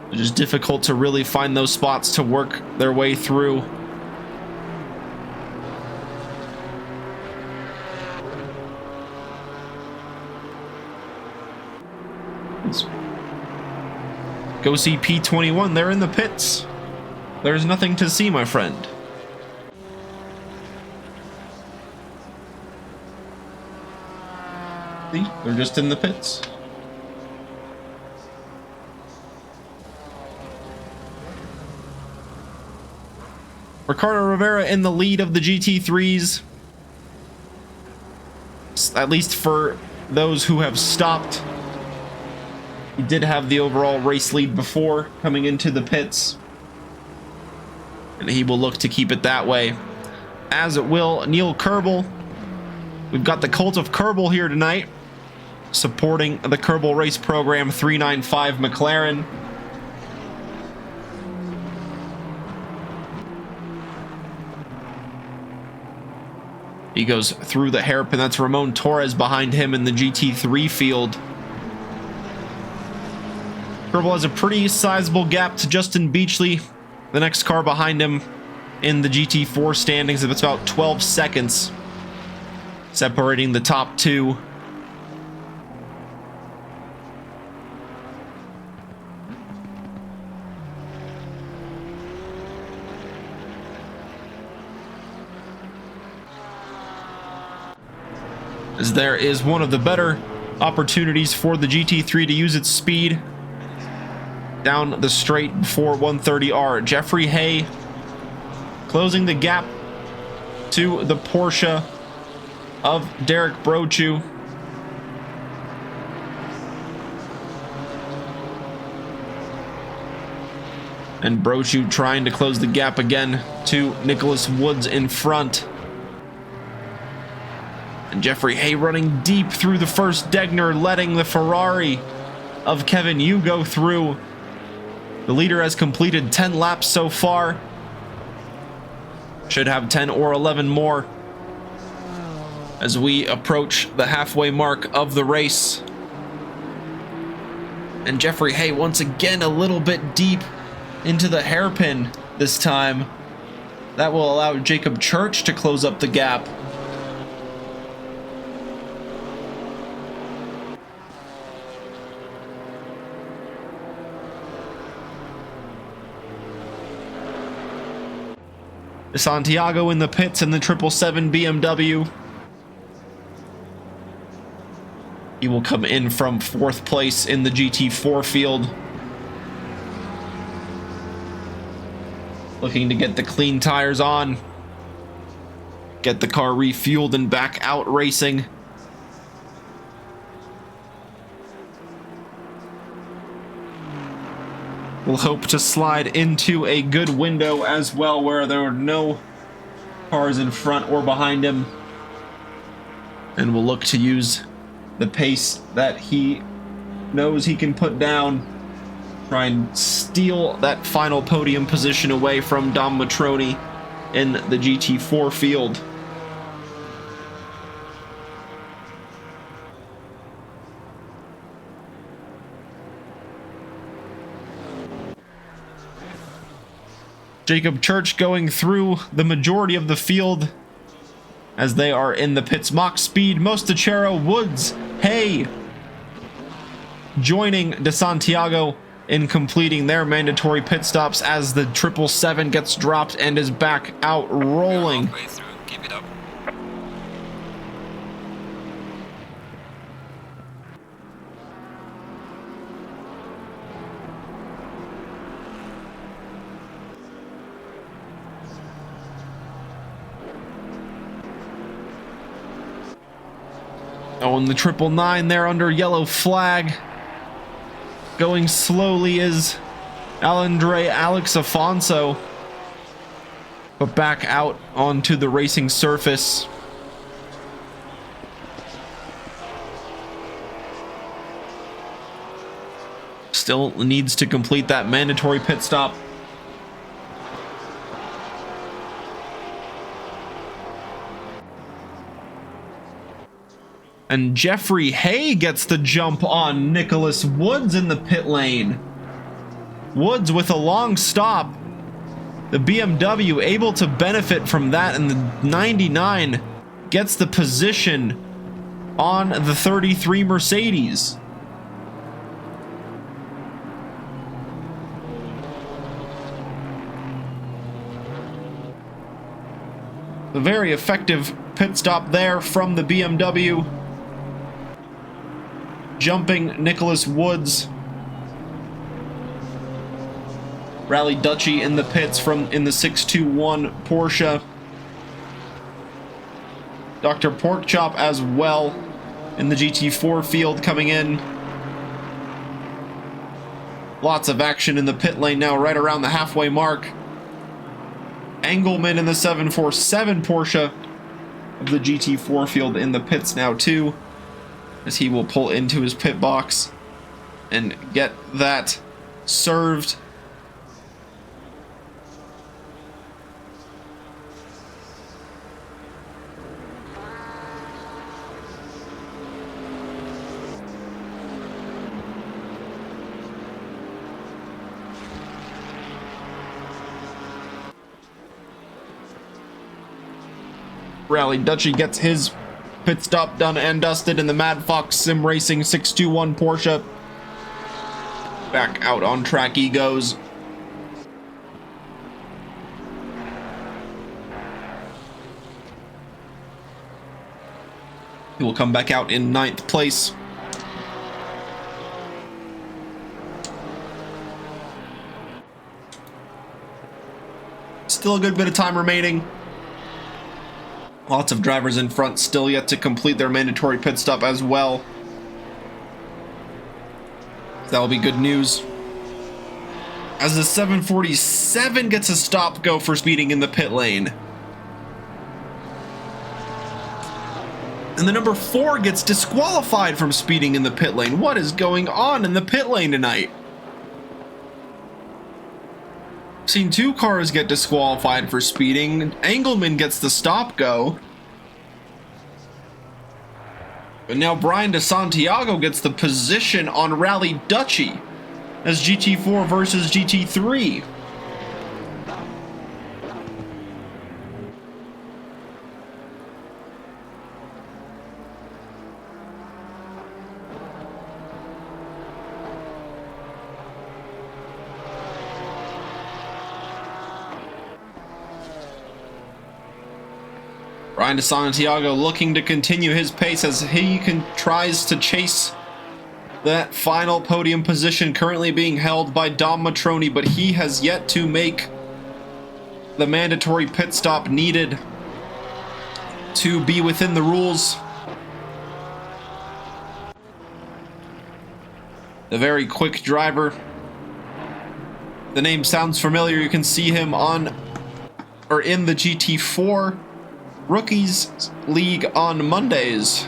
It's just difficult to really find those spots to work their way through. Let's go see P21. They're in the pits. There's nothing to see, my friend. See? They're just in the pits. Ricardo Rivera in the lead of the GT3s. At least for those who have stopped. He did have the overall race lead before coming into the pits, and he will look to keep it that way, as it will Neil Kerbel. We've got the Cult of Kerbel here tonight, supporting the Kerbel Race Program 395 McLaren. He goes through the hairpin. That's Ramon Torres behind him in the GT3 field. Kerbel has a pretty sizable gap to Justin Beachley, the next car behind him in the GT4 standings. It's about 12 seconds separating the top two. As there is one of the better opportunities for the GT3 to use its speed down the straight before 130R. Jeffrey Hay closing the gap to the Porsche of Derek Brochu. And Brochu trying to close the gap again to Nicholas Woods in front. And Jeffrey Hay running deep through the first Degner, letting the Ferrari of Kevin Yu go through. The leader has completed 10 laps so far. Should have 10 or 11 more as we approach the halfway mark of the race. And Jeffrey Hay once again a little bit deep into the hairpin this time. That will allow Jacob Church to close up the gap. Santiago in the pits in the 777 BMW. He will come in from 4th place in the GT4 field, looking to get the clean tires on, get the car refueled and back out racing. We'll hope to slide into a good window as well, where there are no cars in front or behind him. And we'll look to use the pace that he knows he can put down. Try and steal that final podium position away from Dom Matroni in the GT4 field. Jacob Church going through the majority of the field as they are in the pits. Mach Speed, Mostachero, Woods, Hay joining DeSantiago in completing their mandatory pit stops as the 777 gets dropped and is back out rolling. Keep it up. Oh, and the 999 there under yellow flag. Going slowly is Alondre Alex Afonso, but back out onto the racing surface. Still needs to complete that mandatory pit stop. And Jeffrey Hay gets the jump on Nicholas Woods in the pit lane. Woods with a long stop. The BMW able to benefit from that, and the 99 gets the position on the 33 Mercedes. A very effective pit stop there from the BMW. Jumping Nicholas Woods. Rally Dutchy in the pits in the 621 Porsche. Dr. Porkchop as well in the GT4 field coming in. Lots of action in the pit lane now, right around the halfway mark. Engelmann in the 747 Porsche of the GT4 field in the pits now too, as he will pull into his pit box and get that served. Rally Dutchy gets his pit stop done and dusted in the Mad Fox Sim Racing 621 Porsche. Back out on track he goes. He will come back out in 9th place. Still a good bit of time remaining. Lots of drivers in front still yet to complete their mandatory pit stop as well. That will be good news. As the 747 gets a stop go for speeding in the pit lane. And the number 4 gets disqualified from speeding in the pit lane. What is going on in the pit lane tonight? Seen 2 cars get disqualified for speeding. Engelmann gets the stop go. But now Brian DeSantiago gets the position on Rally Dutchy as GT4 versus GT3. Brian DeSantiago looking to continue his pace as he tries to chase that final podium position, currently being held by Dom Matroni, but he has yet to make the mandatory pit stop needed to be within the rules. The very quick driver. The name sounds familiar. You can see him on or in the GT4 Rookies League on Mondays.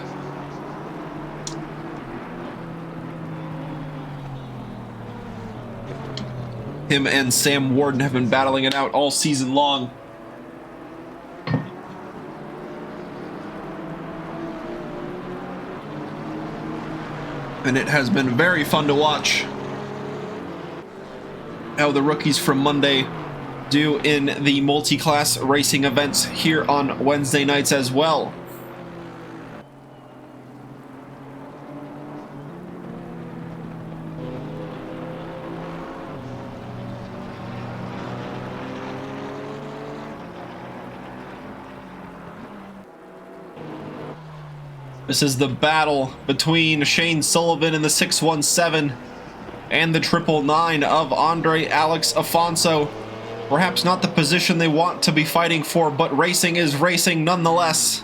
Him and Sam Warden have been battling it out all season long. And it has been very fun to watch how the rookies from Monday do in the multi-class racing events here on Wednesday nights as well. This is the battle between Shane Sullivan in the 617 and the 999 of Andre Alex Afonso. Perhaps not the position they want to be fighting for, but racing is racing nonetheless.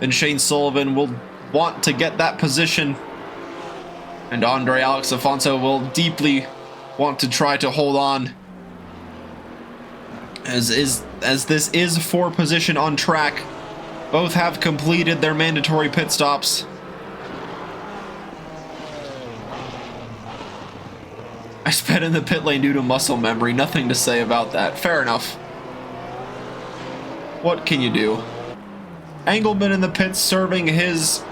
And Shane Sullivan will want to get that position. And Andre Alex Afonso will deeply want to try to hold on. As this is for position on track. Both have completed their mandatory pit stops. I sped in the pit lane due to muscle memory. Nothing to say about that. Fair enough. What can you do? Engelman in the pits serving his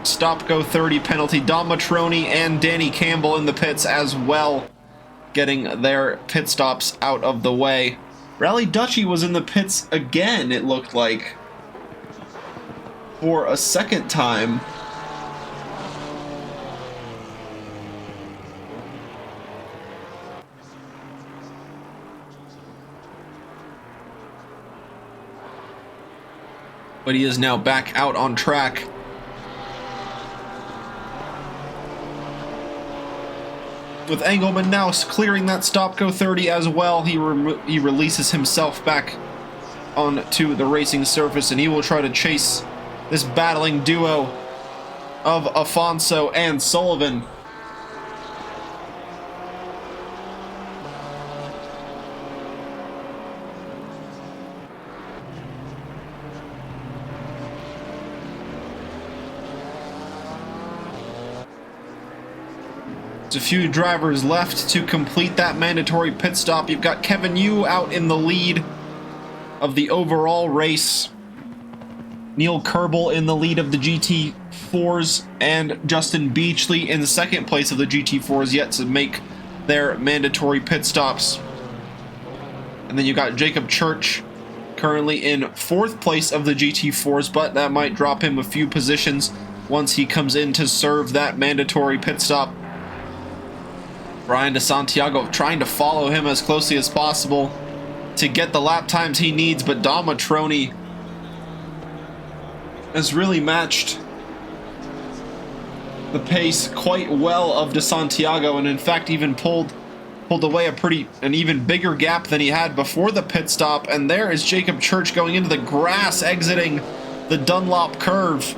stop-go 30 penalty. Dom Matroni and Danny Campbell in the pits as well, getting their pit stops out of the way. Rally Dutchy was in the pits again, it looked like, for a second time. But he is now back out on track. With Engelman now clearing that stop-go 30 as well, he releases himself back onto the racing surface, and he will try to chase this battling duo of Afonso and Sullivan. There's a few drivers left to complete that mandatory pit stop. You've got Kevin Yu out in the lead of the overall race. Neil Kerbel in the lead of the GT4s, and Justin Beachley in the second place of the GT4s, yet to make their mandatory pit stops. And then you got Jacob Church currently in fourth place of the GT4s, but that might drop him a few positions once he comes in to serve that mandatory pit stop. Brian DeSantiago trying to follow him as closely as possible to get the lap times he needs, but Dom Matroni has really matched the pace quite well of DeSantiago, and in fact even pulled away an even bigger gap than he had before the pit stop. And there is Jacob Church going into the grass, exiting the Dunlop curve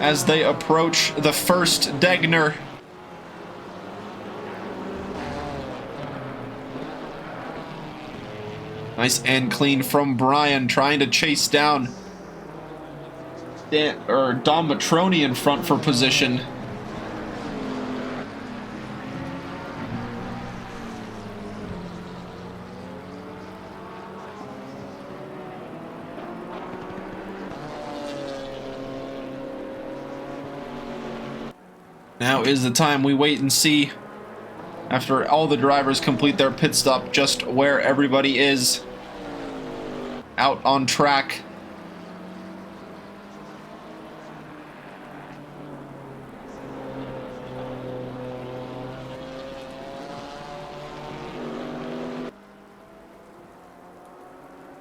as they approach the first Degner. Nice and clean from Brian, trying to chase down Dom Matroni in front for position. Now is the time we wait and see, after all the drivers complete their pit stop, just where everybody is out on track.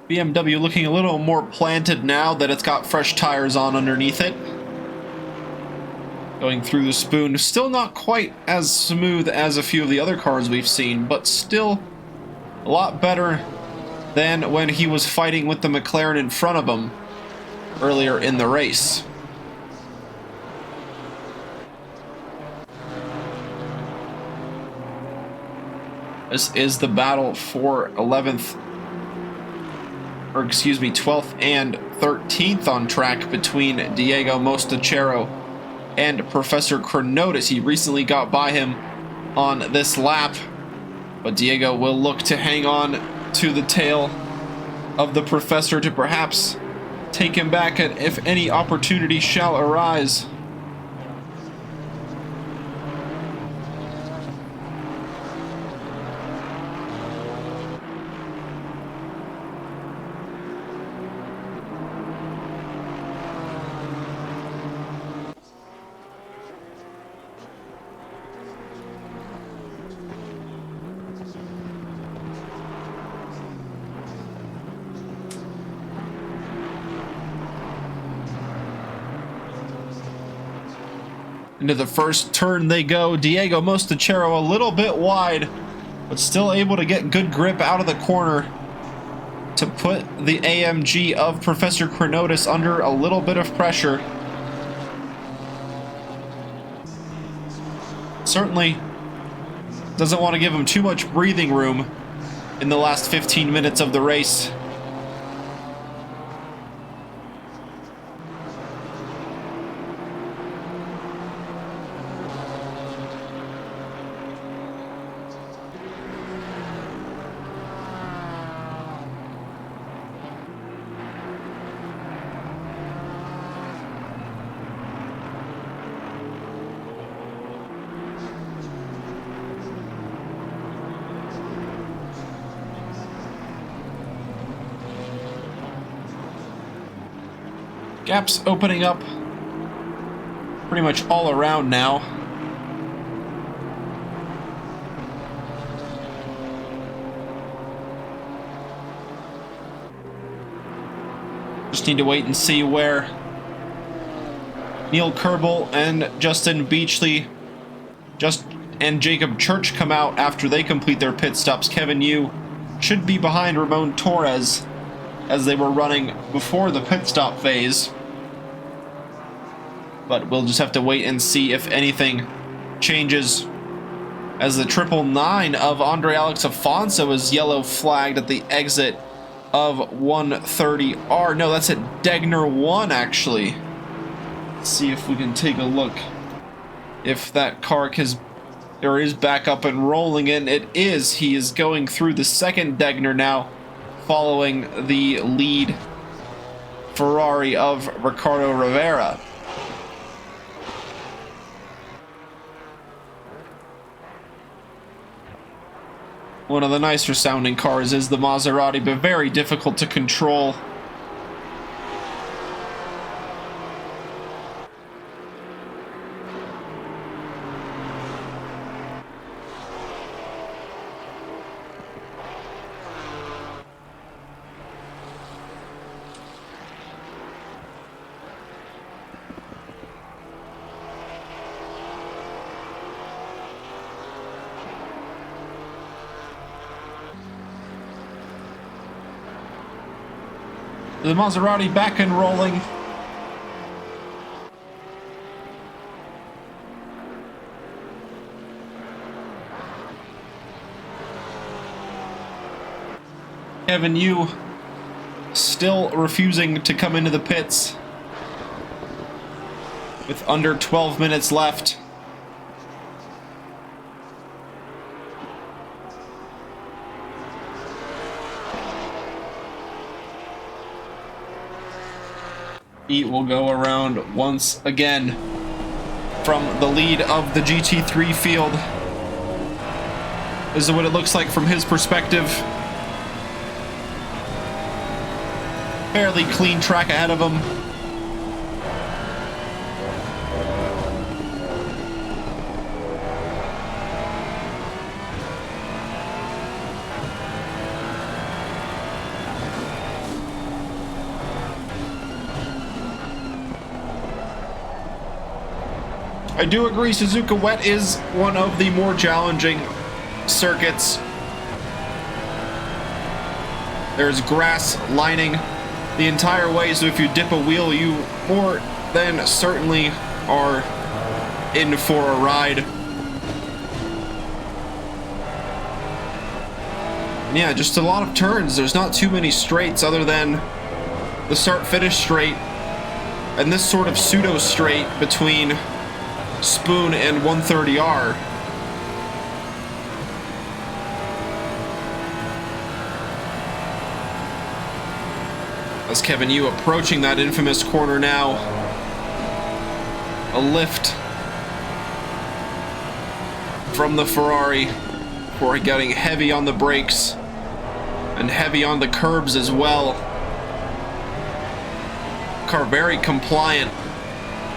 BMW looking a little more planted now that it's got fresh tires on underneath it. Going through the spoon, still not quite as smooth as a few of the other cars we've seen, but still a lot better than when he was fighting with the McLaren in front of him earlier in the race. This is the battle for 12th and 13th on track between Diego Mostachero and Professor Chronotis. He recently got by him on this lap, but Diego will look to hang on to the tail of the Professor to perhaps take him back if any opportunity shall arise. Into the first turn they go. Diego Mostachero a little bit wide, but still able to get good grip out of the corner to put the AMG of Professor Chronotis under a little bit of pressure. Certainly doesn't want to give him too much breathing room in the last 15 minutes of the race. Gaps opening up pretty much all around now. Just need to wait and see where Neil Kerbel and Justin Beachley and Jacob Church come out after they complete their pit stops. Kevin Yu should be behind Ramon Torres as they were running before the pit stop phase. But we'll just have to wait and see if anything changes, as the 999 of Andre Alex Afonso is yellow flagged at the exit of 130R. No, that's at Degner 1, actually. Let's see if we can take a look if that car is back up and rolling in. It is. He is going through the second Degner now, following the lead Ferrari of Ricardo Rivera. One of the nicer sounding cars is the Maserati, but very difficult to control. The Maserati back and rolling. Kevin Yu still refusing to come into the pits with under 12 minutes left. He will go around once again from the lead of the GT3 field. This is what it looks like from his perspective. Fairly clean track ahead of him. I do agree, Suzuka Wet is one of the more challenging circuits. There's grass lining the entire way, so if you dip a wheel, you more than certainly are in for a ride. And yeah, just a lot of turns. There's not too many straights other than the start-finish straight and this sort of pseudo-straight between Spoon and 130R. As Kevin Yu approaching that infamous corner now. A lift from the Ferrari before getting heavy on the brakes and heavy on the curbs as well. Car very compliant,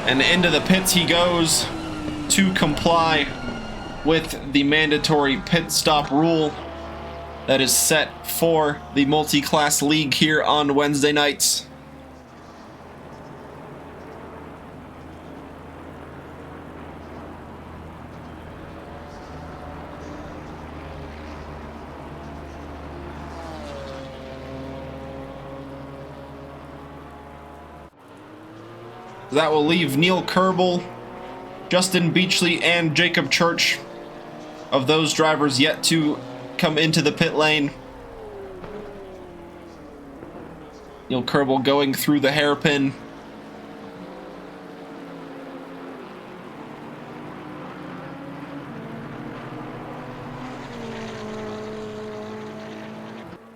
and into the pits he goes to comply with the mandatory pit stop rule that is set for the multi-class league here on Wednesday nights. That will leave Neil Kerbel, Justin Beachley, and Jacob Church, of those drivers yet to come into the pit lane. Neil Kerbel going through the hairpin.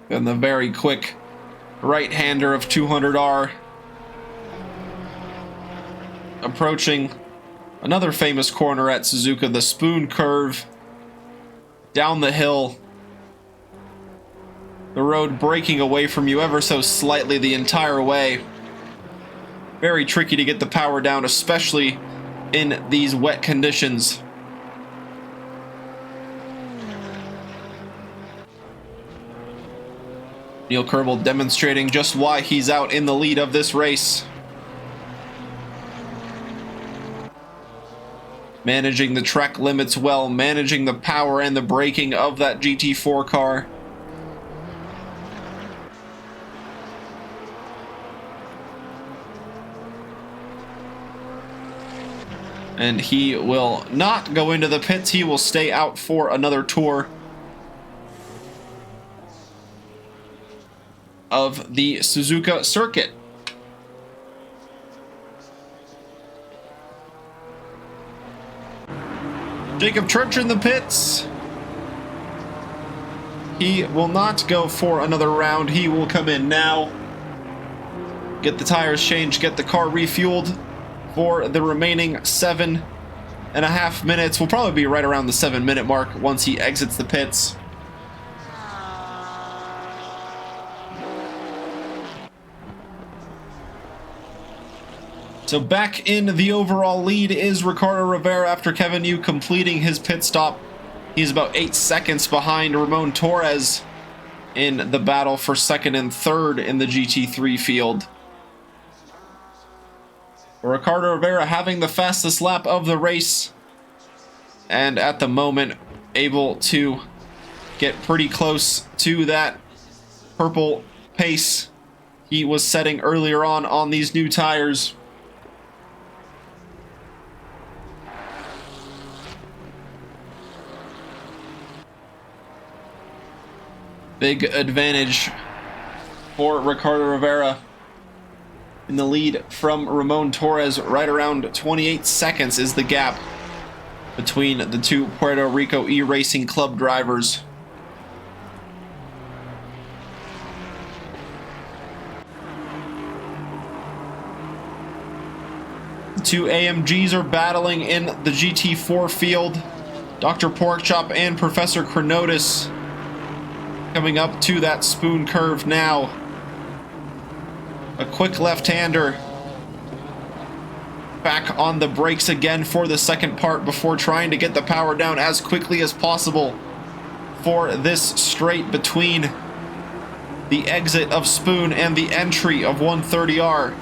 And the very quick right-hander of 200R. Approaching another famous corner at Suzuka, the spoon curve. Down the hill. The road breaking away from you ever so slightly the entire way. Very tricky to get the power down, especially in these wet conditions. Neil Kerbel demonstrating just why he's out in the lead of this race. Managing the track limits well, managing the power and the braking of that GT4 car. And he will not go into the pits, he will stay out for another tour of the Suzuka circuit. Jacob Church in the pits. He will not go for another round. He will come in now, get the tires changed, get the car refueled for the remaining 7.5 minutes. We'll probably be right around the 7-minute mark once he exits the pits. So back in the overall lead is Ricardo Rivera after Kevin Yu completing his pit stop. He's about 8 seconds behind Ramon Torres in the battle for second and third in the GT3 field. Ricardo Rivera having the fastest lap of the race, and at the moment able to get pretty close to that purple pace he was setting earlier on these new tires. Big advantage for Ricardo Rivera in the lead from Ramon Torres. Right around 28 seconds is the gap between the two Puerto Rico E-Racing Club drivers. The two AMGs are battling in the GT4 field. Dr. Porkchop and Professor Chronotis coming up to that spoon curve now. A quick left-hander. Back on the brakes again for the second part before trying to get the power down as quickly as possible for this straight between the exit of Spoon and the entry of 130R.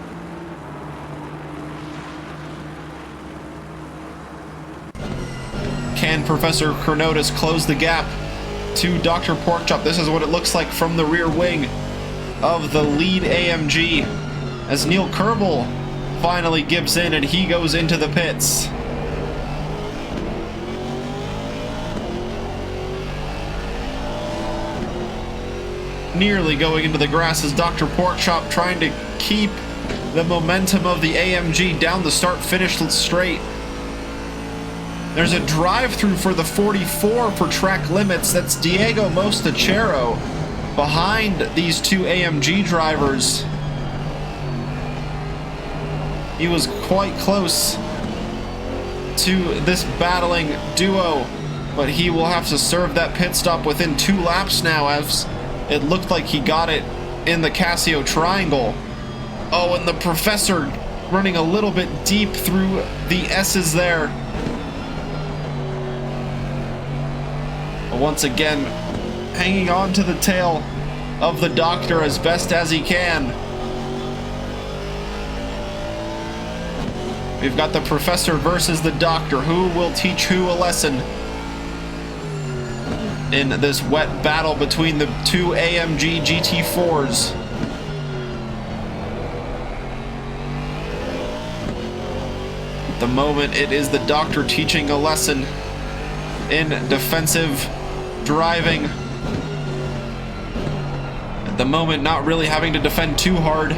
Can Professor Chronotis close the gap to Dr. Porkchop? This is what it looks like from the rear wing of the lead AMG as Neil Kerbel finally gives in and he goes into the pits. Nearly going into the grass as Dr. Porkchop trying to keep the momentum of the AMG down the start-finish straight. There's a drive-through for the 44 for track limits. That's Diego Mostachero behind these two AMG drivers. He was quite close to this battling duo, but he will have to serve that pit stop within 2 laps now, as it looked like he got it in the Casio triangle. Oh, and the Professor running a little bit deep through the S's there. Once again, hanging on to the tail of the Doctor as best as he can. We've got the Professor versus the Doctor. Who will teach who a lesson in this wet battle between the two AMG GT4s? At the moment, it is the doctor teaching a lesson in defensive driving. At the moment, not really having to defend too hard.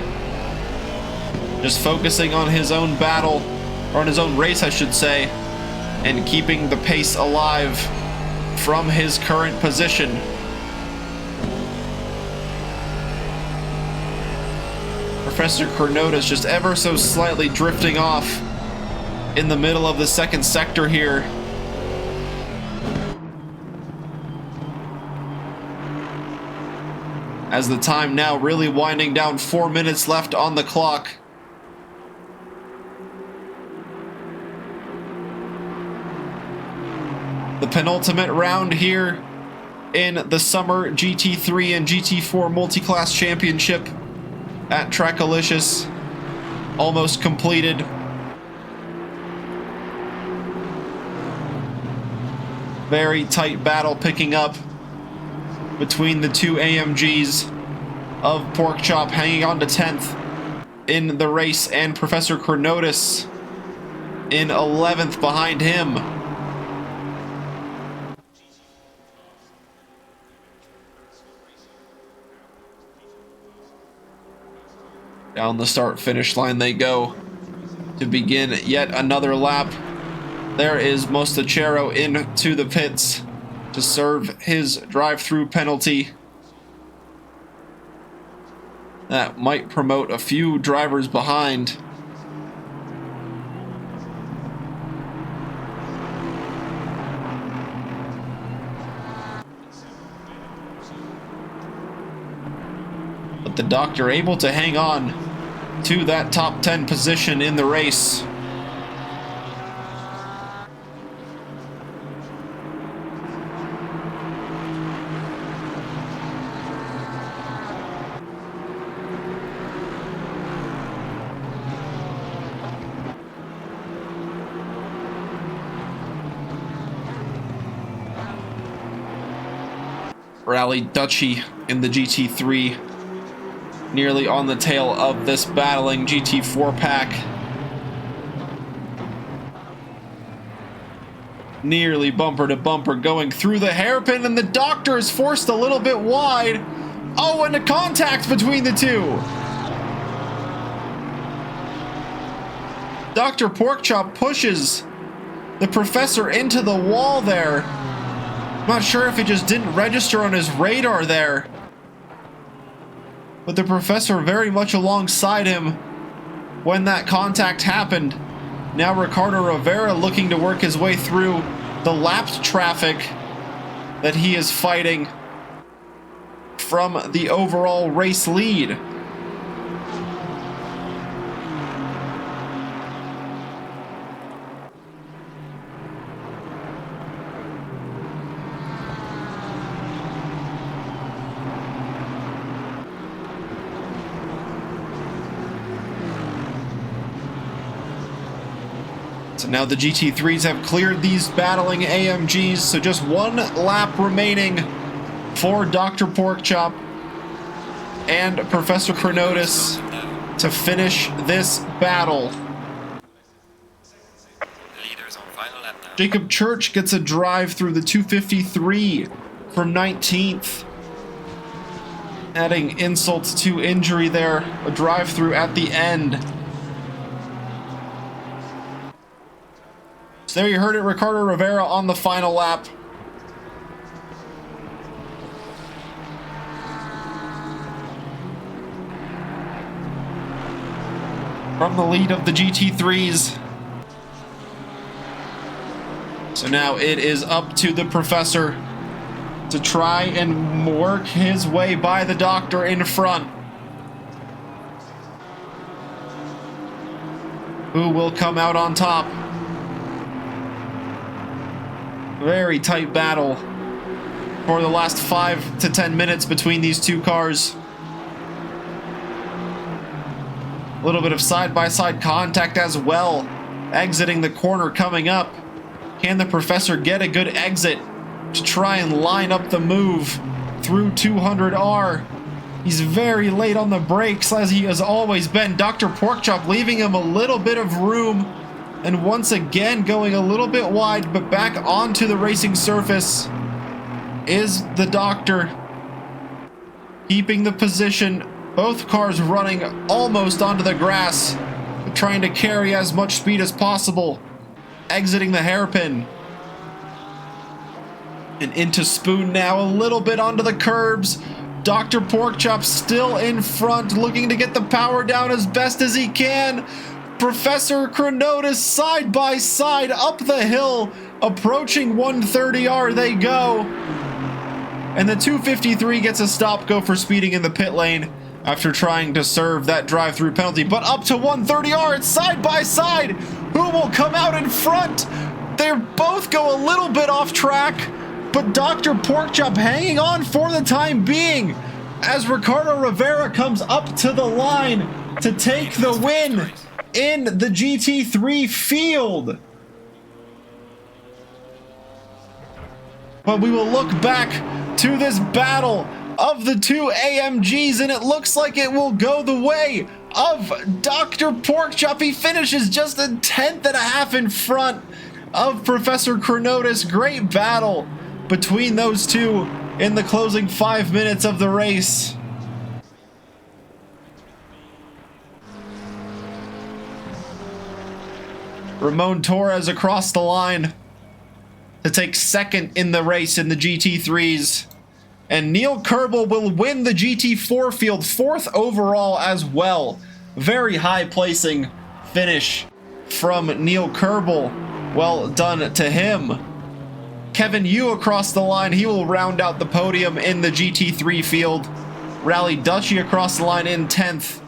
Just focusing on his own battle, or on his own race, I should say, and keeping the pace alive from his current position. Professor Chronotis just ever so slightly drifting off in the middle of the second sector here. As the time now really winding down, 4 minutes left on the clock. The penultimate round here in the Summer GT3 and GT4 Multiclass Championship at Trackalicious. Almost completed. Very tight battle picking up between the two AMGs of Porkchop, hanging on to 10th in the race, and Professor Chronotis in 11th behind him. Down the start-finish line they go to begin yet another lap. There is Mostachero into the pits to serve his drive-through penalty. That might promote a few drivers behind. But the doctor able to hang on to that top 10 position in the race. Rally Duchy in the GT3, nearly on the tail of this battling GT4 pack. Nearly bumper to bumper going through the hairpin, and the doctor is forced a little bit wide. Oh, and a contact between the two. Dr. Porkchop pushes the professor into the wall there. Not sure if it just didn't register on his radar there. But the professor very much alongside him when that contact happened. Now Ricardo Rivera looking to work his way through the lapped traffic that he is fighting from the overall race lead. So now the GT3s have cleared these battling AMGs, so just one lap remaining for Dr. Porkchop and Professor Chronotis to finish this battle. Jacob Church gets a drive through the 253 from 19th. Adding insult to injury there, a drive through at the end. So there you heard it, Ricardo Rivera on the final lap. From the lead of the GT3s. So now it is up to the professor to try and work his way by the doctor in front. Who will come out on top? Very tight battle for the last 5 to 10 minutes between these two cars. A little bit of side-by-side contact as well. Exiting the corner coming up. Can the professor get a good exit to try and line up the move through 200R? He's very late on the brakes, as he has always been. Dr. Porkchop leaving him a little bit of room And once again, going a little bit wide, but back onto the racing surface is the Doctor. Keeping the position, both cars running almost onto the grass, trying to carry as much speed as possible. Exiting the hairpin. And into Spoon now, a little bit onto the curbs. Dr. Porkchop still in front, looking to get the power down as best as he can. Professor Chronotis side by side up the hill, approaching 130R they go. And the 253 gets a stop-go for speeding in the pit lane after trying to serve that drive-through penalty. But up to 130R, it's side by side. Who will come out in front? They both go a little bit off track, but Dr. Porkchop hanging on for the time being as Ricardo Rivera comes up to the line to take the win in the GT3 field. But we will look back to this battle of the two AMGs, and it looks like it will go the way of Dr. Porkchop. He finishes just a tenth and a half in front of Professor Chronotis. Great battle between those two in the closing 5 minutes of the race. Ramon Torres across the line to take second in the race in the GT3s. And Neil Kerbel will win the GT4 field, 4th overall as well. Very high placing finish from Neil Kerbel. Well done to him. Kevin Yu across the line, he will round out the podium in the GT3 field. Rally Dutchy across the line in 10th.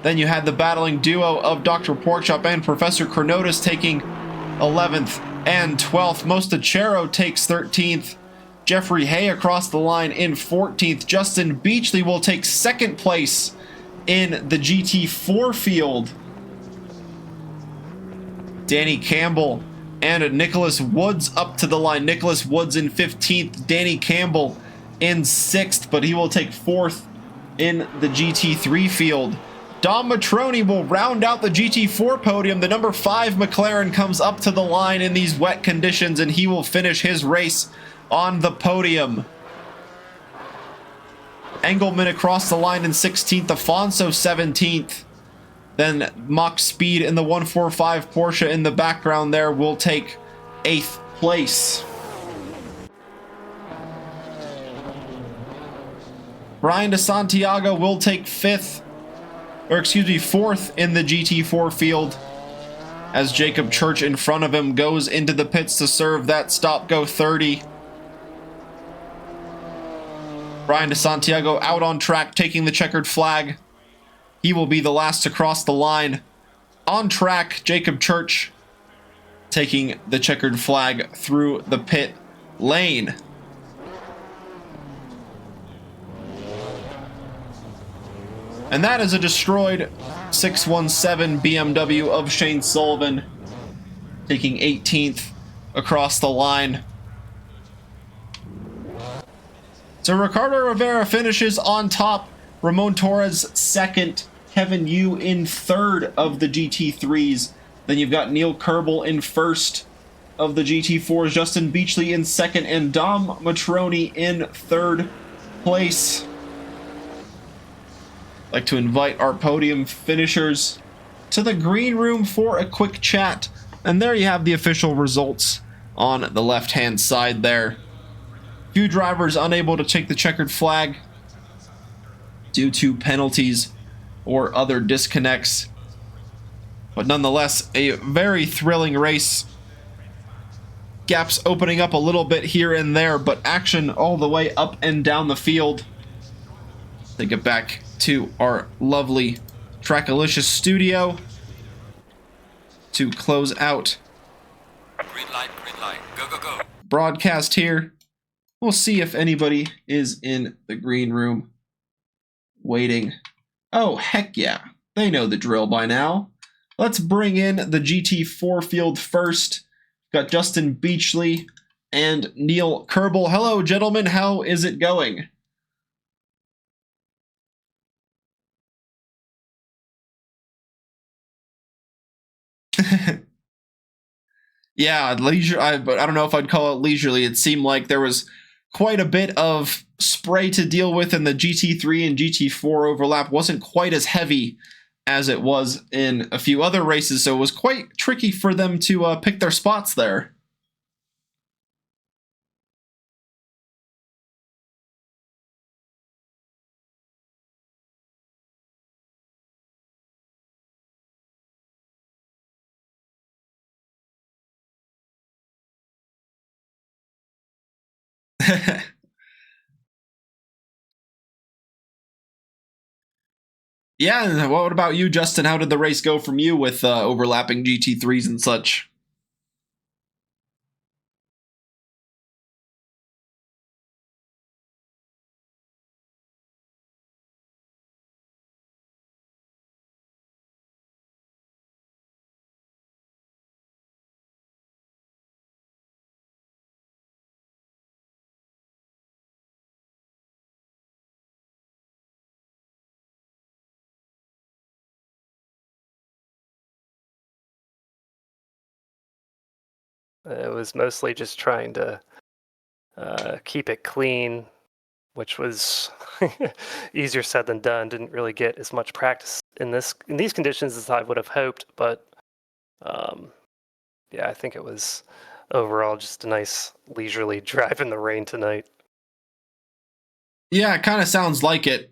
Then you had the battling duo of Dr. Porkchop and Professor Chronotis taking 11th and 12th. Mostachero takes 13th. Jeffrey Hay across the line in 14th. Justin Beachley will take 2nd place in the GT4 field. Danny Campbell and Nicholas Woods up to the line. Nicholas Woods in 15th. Danny Campbell in 6th, but he will take 4th in the GT3 field. Dom Matroni will round out the GT4 podium. The number 5 McLaren comes up to the line in these wet conditions, and he will finish his race on the podium. Engelman across the line in 16th. Afonso 17th. Then Mach Speed in the 145 Porsche in the background there will take 8th place. Brian DeSantiago will take 4th in the GT4 field as Jacob Church in front of him goes into the pits to serve that stop-go 30. Brian DeSantiago out on track taking the checkered flag. He will be the last to cross the line. On track, Jacob Church taking the checkered flag through the pit lane. And that is a destroyed 617 BMW of Shane Sullivan, taking 18th across the line. So Ricardo Rivera finishes on top. Ramon Torres 2nd. Kevin Yu in 3rd of the GT3s. Then you've got Neil Kerbel in 1st of the GT4s. Justin Beachley in 2nd. And Dom Matroni in 3rd place. I'd like to invite our podium finishers to the green room for a quick chat. And there you have the official results on the left-hand side there. Few drivers unable to take the checkered flag due to penalties or other disconnects. But nonetheless, a very thrilling race. Gaps opening up a little bit here and there, but action all the way up and down the field. They get back to our lovely Trackalicious studio to close out green light, go, go, go. Broadcast here. We'll see if anybody is in the green room waiting. Oh, heck yeah. They know the drill by now. Let's bring in the GT4 field first. Got Justin Beachley and Neil Kerbel. Hello, gentlemen. How is it going? Yeah, but I don't know if I'd call it leisurely. It seemed like there was quite a bit of spray to deal with, and the GT3 and GT4 overlap wasn't quite as heavy as it was in a few other races, so it was quite tricky for them to pick their spots there. Yeah, and what about you, Justin? How did the race go from you with overlapping GT3s and such? It was mostly just trying to keep it clean, which was easier said than done. Didn't really get as much practice in these conditions as I would have hoped, but yeah, I think it was overall just a nice leisurely drive in the rain tonight. Yeah, it kind of sounds like it.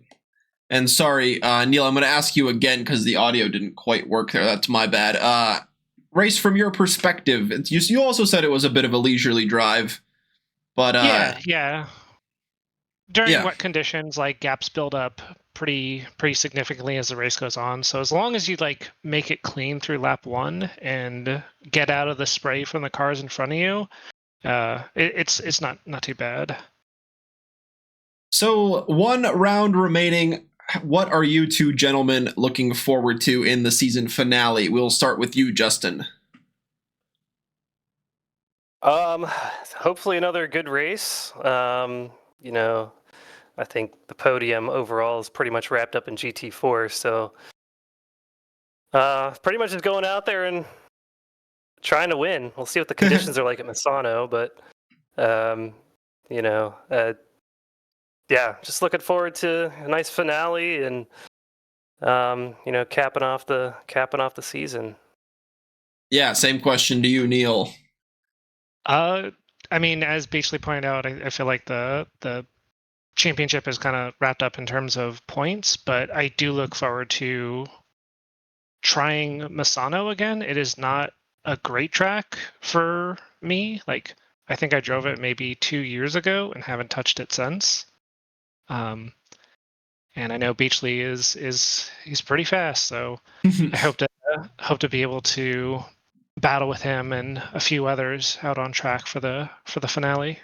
And sorry, Neil, I'm going to ask you again because the audio didn't quite work there. That's my bad. Race, from your perspective, you also said it was a bit of a leisurely drive, but yeah. During yeah. wet conditions, like gaps build up pretty significantly as the race goes on. So as long as you like make it clean through lap 1 and get out of the spray from the cars in front of you, it's not too bad. So 1 round remaining. What are you two gentlemen looking forward to in the season finale? We'll start with you, Justin. Hopefully another good race. You know, I think the podium overall is pretty much wrapped up in GT4, so pretty much just going out there and trying to win. We'll see what the conditions are like at Misano, but you know, yeah, just looking forward to a nice finale and you know, capping off the season. Yeah, same question to you, Neil. I mean, as basically pointed out, I feel like the championship is kind of wrapped up in terms of points, but I do look forward to trying Misano again. It is not a great track for me. Like, I think I drove it maybe 2 years ago and haven't touched it since. And I know Beachley he's pretty fast, so I hope to be able to battle with him and a few others out on track for the finale.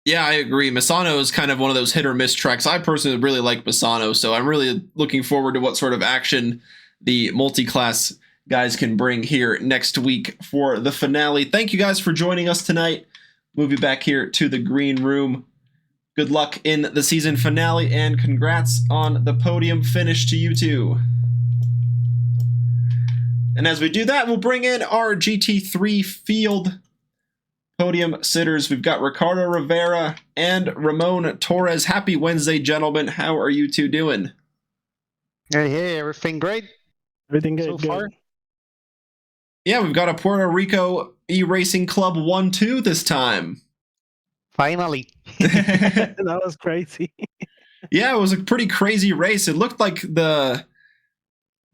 Yeah, I agree. Misano is kind of one of those hit or miss tracks. I personally really like Misano, so I'm really looking forward to what sort of action the Multiclass guys can bring here next week for the finale. Thank you guys for joining us tonight. Move you back here to the green room. Good luck in the season finale, and congrats on the podium finish to you two. And as we do that, we'll bring in our GT3 field podium sitters. We've got Ricardo Rivera and Ramon Torres. Happy Wednesday, gentlemen. How are you two doing? Hey, everything great? Everything good so far? Yeah, we've got a Puerto Rico E-Racing Club 1-2 this time. Finally. That was crazy. Yeah, it was a pretty crazy race. It looked like the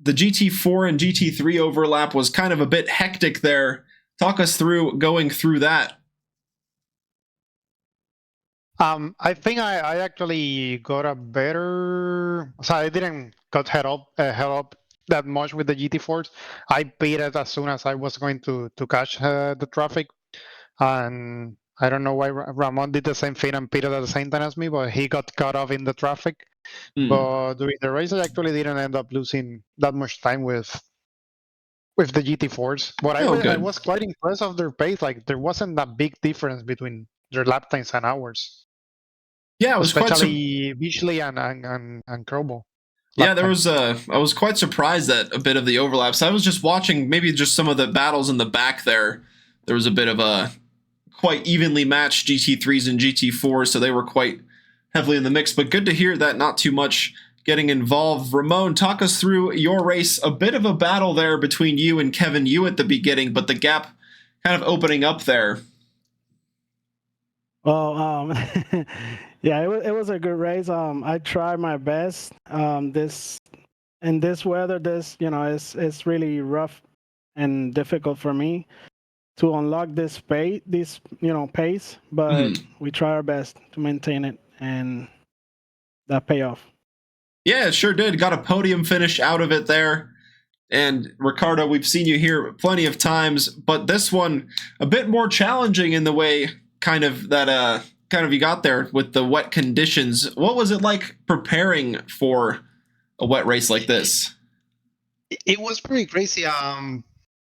GT4 and GT3 overlap was kind of a bit hectic there. Talk us through going through that. I think I actually got a better. So I didn't got head up that much with the GT4s. I pitted as soon as I was going to catch the traffic, and I don't know why Ramon did the same thing and pitted at the same time as me, but he got caught off in the traffic. But during the race, I actually didn't end up losing that much time with the GT4s. But I was quite impressed of their pace. Like, there wasn't a big difference between their lap times and ours. Yeah, it was especially Beachley and Crowball. Yeah, there was I was quite surprised at a bit of the overlaps. I was just watching maybe just some of the battles in the back there, there was a bit of a quite evenly matched GT3s and GT4s, so they were quite heavily in the mix. But good to hear that not too much getting involved. Ramon, talk us through your race. A bit of a battle there between you and Kevin Yu at the beginning, but the gap kind of opening up there. Well, yeah, it was a good race. I tried my best. This in this weather, it's really rough and difficult for me to unlock this pace. But we try our best to maintain it, and that pay off. Yeah, it sure did. Got a podium finish out of it there. And Ricardo, we've seen you here plenty of times, but this one a bit more challenging in the way kind of you got there with the wet conditions. What was it like preparing for a wet race like this? It was pretty crazy.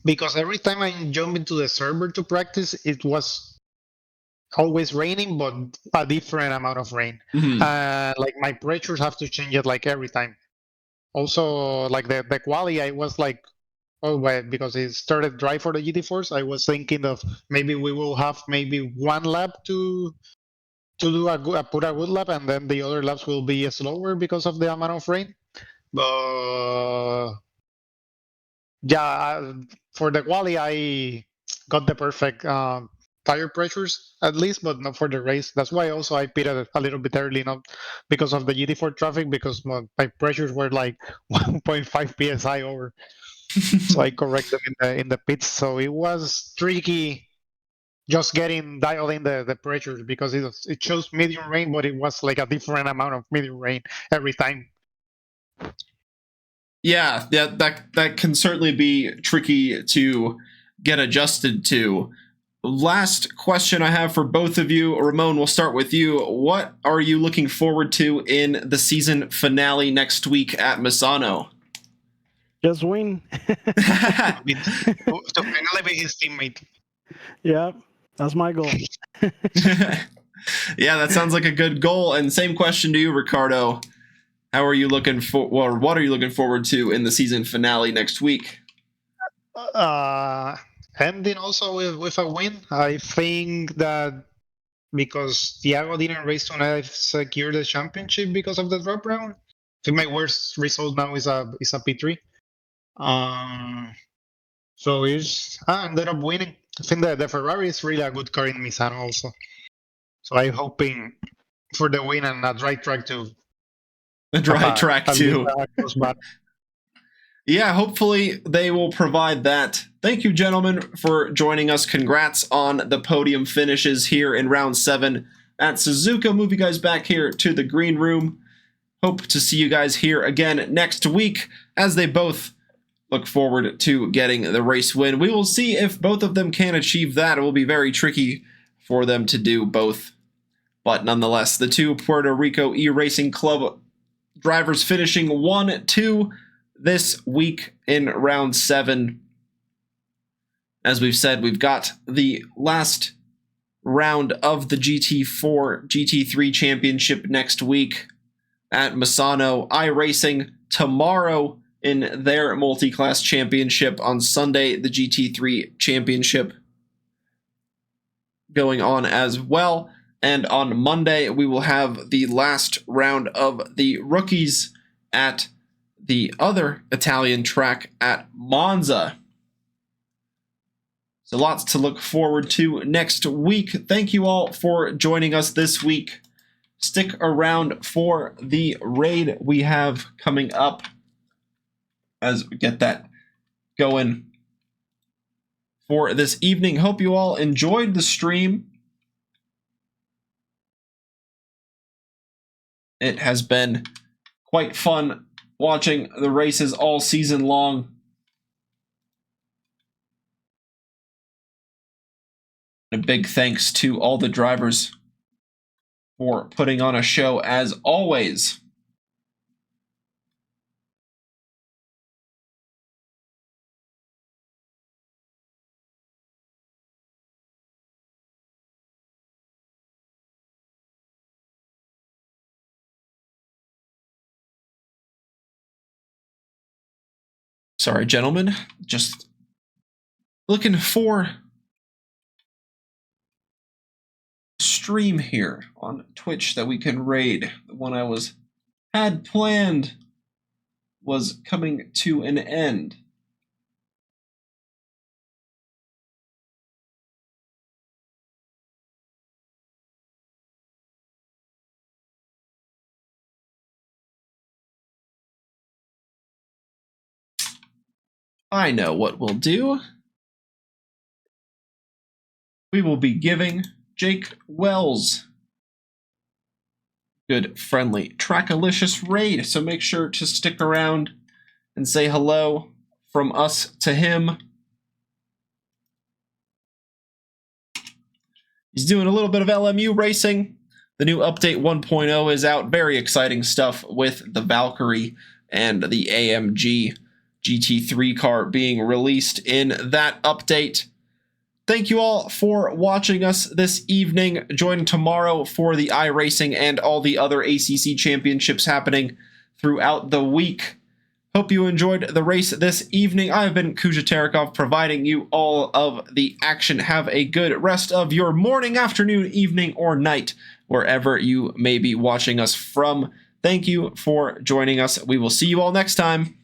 Because every time I jump into the server to practice, it was always raining, but a different amount of rain. Like my pressures have to change it like every time. Also, like the quali, I was like, oh, well, because it started dry for the GT4s, I was thinking of maybe we will have maybe one lap to do put a good lap, and then the other laps will be slower because of the amount of rain. But yeah, for the quali, I got the perfect tire pressures at least, but not for the race. That's why also I pitted a little bit early, not because of the GT4 traffic, because my pressures were like 1.5 psi over. So I corrected in the pits. So it was tricky just getting dialed in the pressures because it shows medium rain, but it was like a different amount of medium rain every time. Yeah, that can certainly be tricky to get adjusted to. Last question I have for both of you. Ramon, we'll start with you. What are you looking forward to in the season finale next week at Misano? Just win. To finally be his teammate. Yeah, that's my goal. Yeah, that sounds like a good goal. And same question to you, Ricardo. How are you looking for, or what are you looking forward to in the season finale next week? Ending also with a win. I think that because Thiago didn't race tonight, I've secured the championship because of the drop round. I think my worst result now is a P3. So I ended up winning. I think that the Ferrari is really a good car in Misano also. So I'm hoping for the win and a dry track to The dry track too. Yeah, hopefully they will provide that. Thank you, gentlemen, for joining us. Congrats on the podium finishes here in round 7 at Suzuka. Move you guys back here to the green room. Hope to see you guys here again next week as they both look forward to getting the race win. We will see if both of them can achieve that. It will be very tricky for them to do both. But nonetheless, the two Puerto Rico E-Racing Club drivers finishing 1-2 this week in round 7. As we've said, we've got the last round of the GT4 GT3 championship next week at Misano. iRacing tomorrow in their multi-class championship. On Sunday, the GT3 championship going on as well. And on Monday, we will have the last round of the rookies at the other Italian track at Monza. So lots to look forward to next week. Thank you all for joining us this week. Stick around for the raid we have coming up as we get that going for this evening. Hope you all enjoyed the stream. It has been quite fun watching the races all season long. A big thanks to all the drivers for putting on a show as always. Sorry, gentlemen, just looking for stream here on Twitch that we can raid. The one I had planned was coming to an end. I know what we'll do. We will be giving Jake Wells good friendly Trackalicious raid, so make sure to stick around and say hello from us to him. He's doing a little bit of LMU racing. The new update 1.0 is out. Very exciting stuff with the Valkyrie and the AMG GT3 car being released in that update. Thank you all for watching us this evening. Join tomorrow for the iRacing and all the other ACC championships happening throughout the week. Hope you enjoyed the race this evening. I've been Kuja Terekov, providing you all of the action. Have a good rest of your morning, afternoon, evening, or night, wherever you may be watching us from. Thank you for joining us. We will see you all next time.